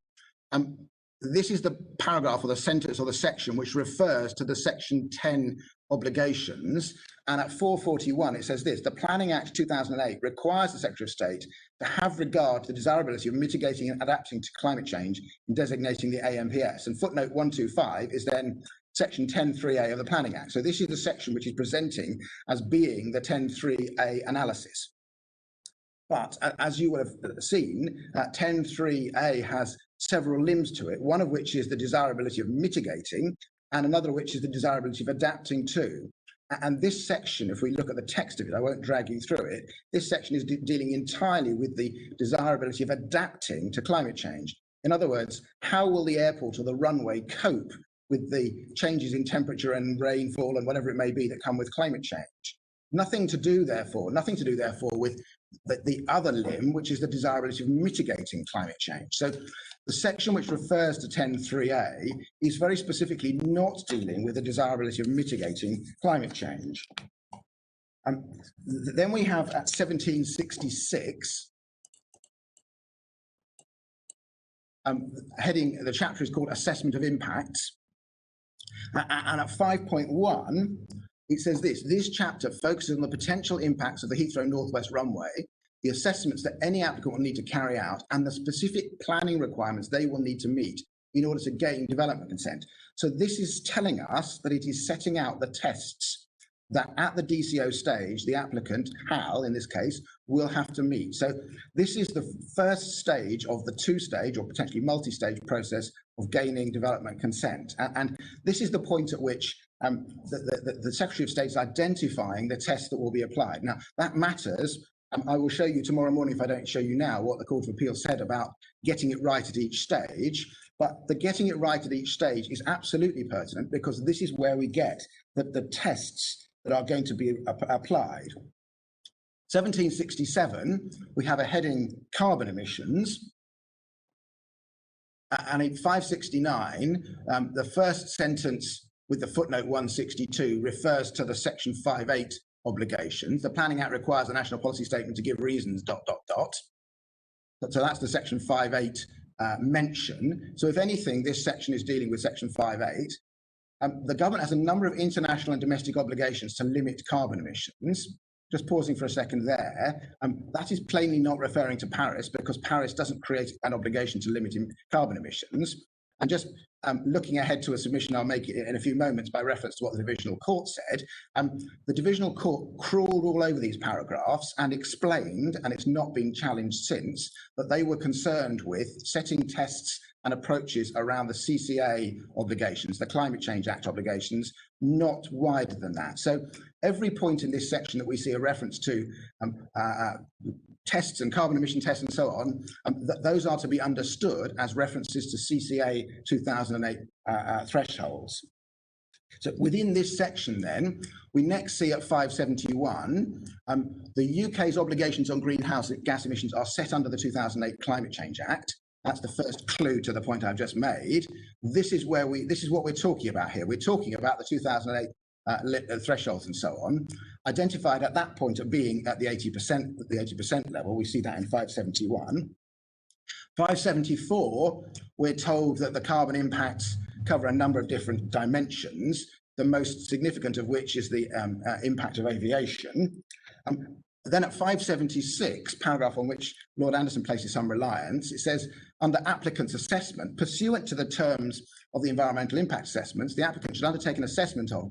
this is the paragraph or the sentence or the section which refers to the Section 10 obligations. And at 441, it says this: the Planning Act 2008 requires the Secretary of State to have regard to the desirability of mitigating and adapting to climate change in designating the ANPS. And footnote 125 is then Section 10.3a of the Planning Act. So this is the section which is presenting as being the 10.3a analysis. But as you would have seen, 10.3a has several limbs to it, one of which is the desirability of mitigating, and another which is the desirability of adapting to. And this section, if we look at the text of it, I won't drag you through it, this section is dealing entirely with the desirability of adapting to climate change. In other words, how will the airport or the runway cope with the changes in temperature and rainfall and whatever it may be that come with climate change. Nothing to do, therefore, with the other limb, which is the desirability of mitigating climate change. So the section which refers to 10.3a is very specifically not dealing with the desirability of mitigating climate change. Then we have at 1766, heading, the chapter is called Assessment of Impacts. And at 5.1, it says this chapter focuses on the potential impacts of the Heathrow Northwest runway, the assessments that any applicant will need to carry out, and the specific planning requirements they will need to meet in order to gain development consent. So this is telling us that it is setting out the tests that at the DCO stage, the applicant, HAL in this case, will have to meet. So this is the first stage of the two-stage or potentially multi-stage process of gaining development consent. And this is the point at which the Secretary of State is identifying the tests that will be applied. Now, that matters. I will show you tomorrow morning, if I don't show you now, what the Court of Appeal said about getting it right at each stage. But the getting it right at each stage is absolutely pertinent, because this is where we get the tests that are going to be applied. 1767, we have a heading carbon emissions. And in 569, the first sentence with the footnote 162 refers to the section 5.8 obligations. The Planning Act requires the National Policy Statement to give reasons, ... So that's the section 5.8 mention. So if anything, this section is dealing with section 5.8. The government has a number of international and domestic obligations to limit carbon emissions. Just pausing for a second there, that is plainly not referring to Paris, because Paris doesn't create an obligation to limit carbon emissions. And just looking ahead to a submission I'll make in a few moments by reference to what the Divisional Court said, the Divisional Court crawled all over these paragraphs and explained, and it's not been challenged since, that they were concerned with setting tests and approaches around the CCA obligations, the Climate Change Act obligations, not wider than that. So every point in this section that we see a reference to tests and carbon emission tests and so on, those are to be understood as references to CCA 2008 thresholds. So within this section then, we next see at 571, the UK's obligations on greenhouse gas emissions are set under the 2008 Climate Change Act. That's the first clue to the point I've just made. This is what we're talking about here. We're talking about the 2008 thresholds and so on, identified at that point of being at the 80% level. We see that in 571. 574, we're told that the carbon impacts cover a number of different dimensions, the most significant of which is the impact of aviation. Then at 576, paragraph on which Lord Anderson places some reliance, it says, under applicant's assessment, pursuant to the terms of the environmental impact assessments, the applicant should undertake an assessment of ...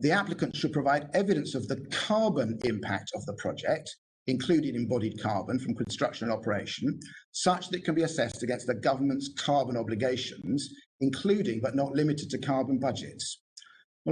The applicant should provide evidence of the carbon impact of the project, including embodied carbon from construction and operation, such that it can be assessed against the government's carbon obligations, including but not limited to carbon budgets.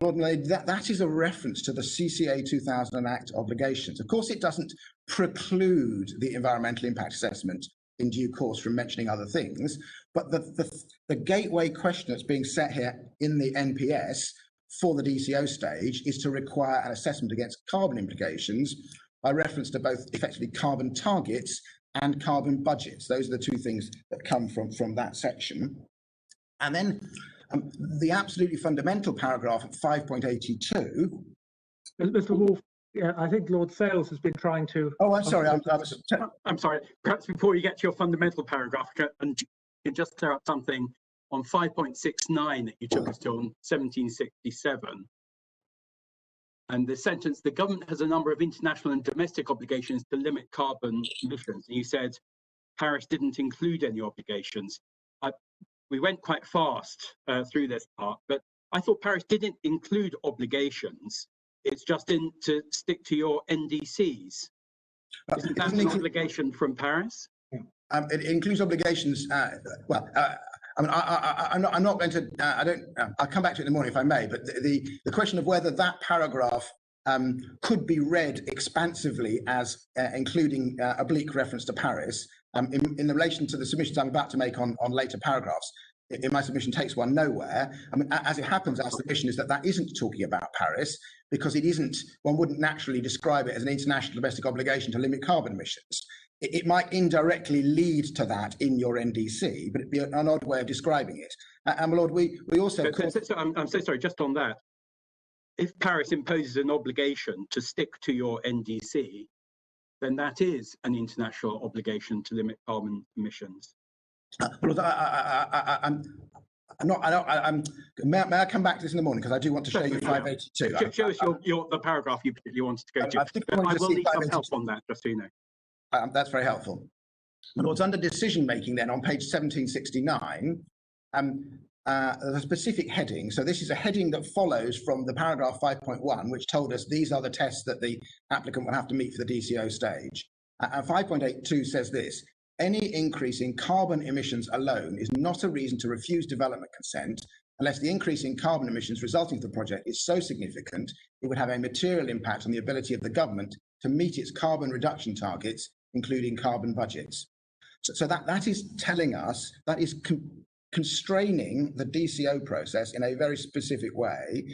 Lord Millade, that is a reference to the CCA 2000 Act obligations. Of course, it doesn't preclude the environmental impact assessment in due course from mentioning other things, but the gateway question that's being set here in the NPS for the DCO stage is to require an assessment against carbon implications by reference to both effectively carbon targets and carbon budgets. Those are the two things that come from that section. And then the absolutely fundamental paragraph at 5.82. Mr. Wolf, yeah, I think Lord Sales has been trying to. Oh, I'm sorry. I'm sorry. Perhaps before you get to your fundamental paragraph, and you can just clear up something on 5.69 that you took us to on 1767. And the sentence, the government has a number of international and domestic obligations to limit carbon emissions. And you said Paris didn't include any obligations. We went quite fast through this part, but I thought Paris didn't include obligations. It's just to stick to your NDCs. Isn't that an obligation from Paris? It includes obligations. I'm not going to. I'll come back to it in the morning if I may. But the question of whether that paragraph could be read expansively as including oblique reference to Paris in relation to the submissions I'm about to make on later paragraphs in my submission takes one nowhere. I mean, as it happens, our submission is that that isn't talking about Paris, because it isn't, one wouldn't naturally describe it as an international domestic obligation to limit carbon emissions. It might indirectly lead to that in your NDC, but it'd be an odd way of describing it. And my Lord, we also... I'm so sorry, just on that. If Paris imposes an obligation to stick to your NDC, then that is an international obligation to limit carbon emissions. Well, may I come back to this in the morning, because I do want to show you 582. Show us the paragraph you particularly wanted to go to. I will need some help on that, just so you know. That's very helpful. My Lords, under decision making then on page 1769, there's a specific heading. So this is a heading that follows from the paragraph 5.1, which told us these are the tests that the applicant will have to meet for the DCO stage. And 5.82 says this: any increase in carbon emissions alone is not a reason to refuse development consent unless the increase in carbon emissions resulting from the project is so significant it would have a material impact on the ability of the government to meet its carbon reduction targets, including carbon budgets. So that is telling us, that is constraining the DCO process in a very specific way.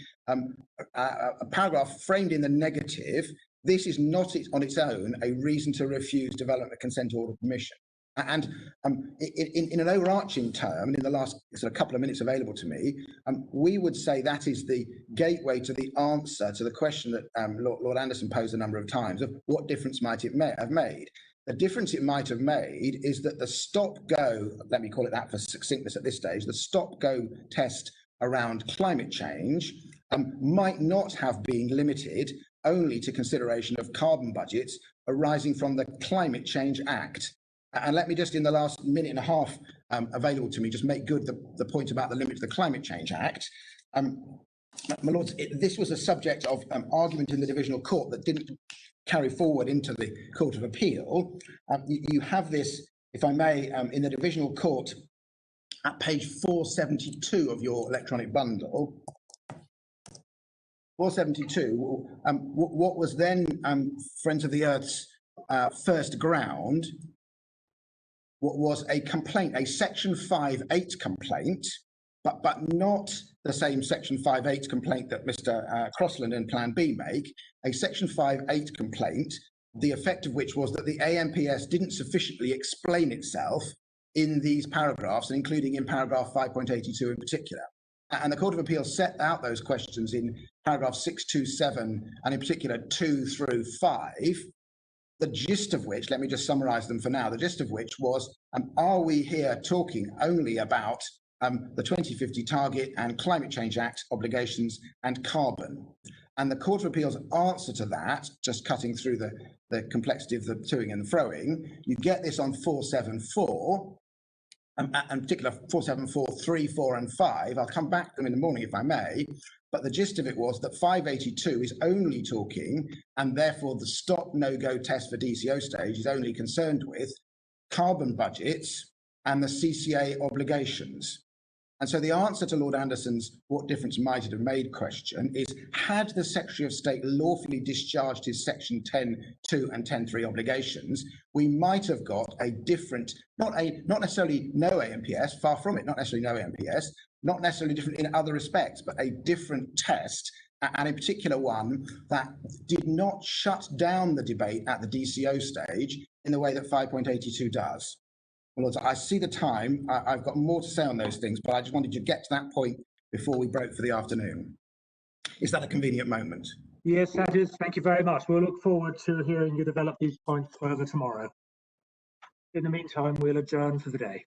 A paragraph framed in the negative: this is not on its own a reason to refuse development consent or permission. And in an overarching term, and in the last sort of couple of minutes available to me, we would say that is the gateway to the answer to the question that Lord Anderson posed a number of times of what difference might it have made. The difference it might have made is that the stop-go, let me call it that for succinctness at this stage, the stop-go test around climate change might not have been limited only to consideration of carbon budgets arising from the Climate Change Act. And let me just, in the last minute and a half available to me, just make good the point about the limit to the Climate Change Act. My Lords, this was a subject of argument in the Divisional Court that didn't carry forward into the Court of Appeal. You have this, if I may, in the Divisional Court at page 472 of your electronic bundle. 472, what was then Friends of the Earth's first ground, what was a complaint, a section 5.8 complaint, but not the same section 5.8 complaint that Mr. Crossland and Plan B make, a section 5.8 complaint, the effect of which was that the AMPS didn't sufficiently explain itself in these paragraphs, and including in paragraph 5.82 in particular. And the Court of Appeal set out those questions in paragraph 627, and in particular 2 through 5, the gist of which, let me just summarize them for now, the gist of which was, are we here talking only about the 2050 target and Climate Change Act obligations and carbon? And the Court of Appeal's answer to that, just cutting through the complexity of the toing and froing, you get this on 474, and in particular 474, 3, 4 and 5. I'll come back to them in the morning if I may, but the gist of it was that 582 is only talking, and therefore the stop no-go test for DCO stage is only concerned with carbon budgets and the CCA obligations. And so the answer to Lord Anderson's what difference might it have made question is, had the Secretary of State lawfully discharged his section 10.2 and 10.3 obligations, we might have got a different, not necessarily no AMPS, far from it, not necessarily no AMPS, not necessarily different in other respects, but a different test, and in particular one that did not shut down the debate at the DCO stage in the way that 5.82 does. Well, I see the time. I've got more to say on those things, but I just wanted to get to that point before we broke for the afternoon. Is that a convenient moment? Yes, that is. Thank you very much. We'll look forward to hearing you develop these points further tomorrow. In the meantime, we'll adjourn for the day.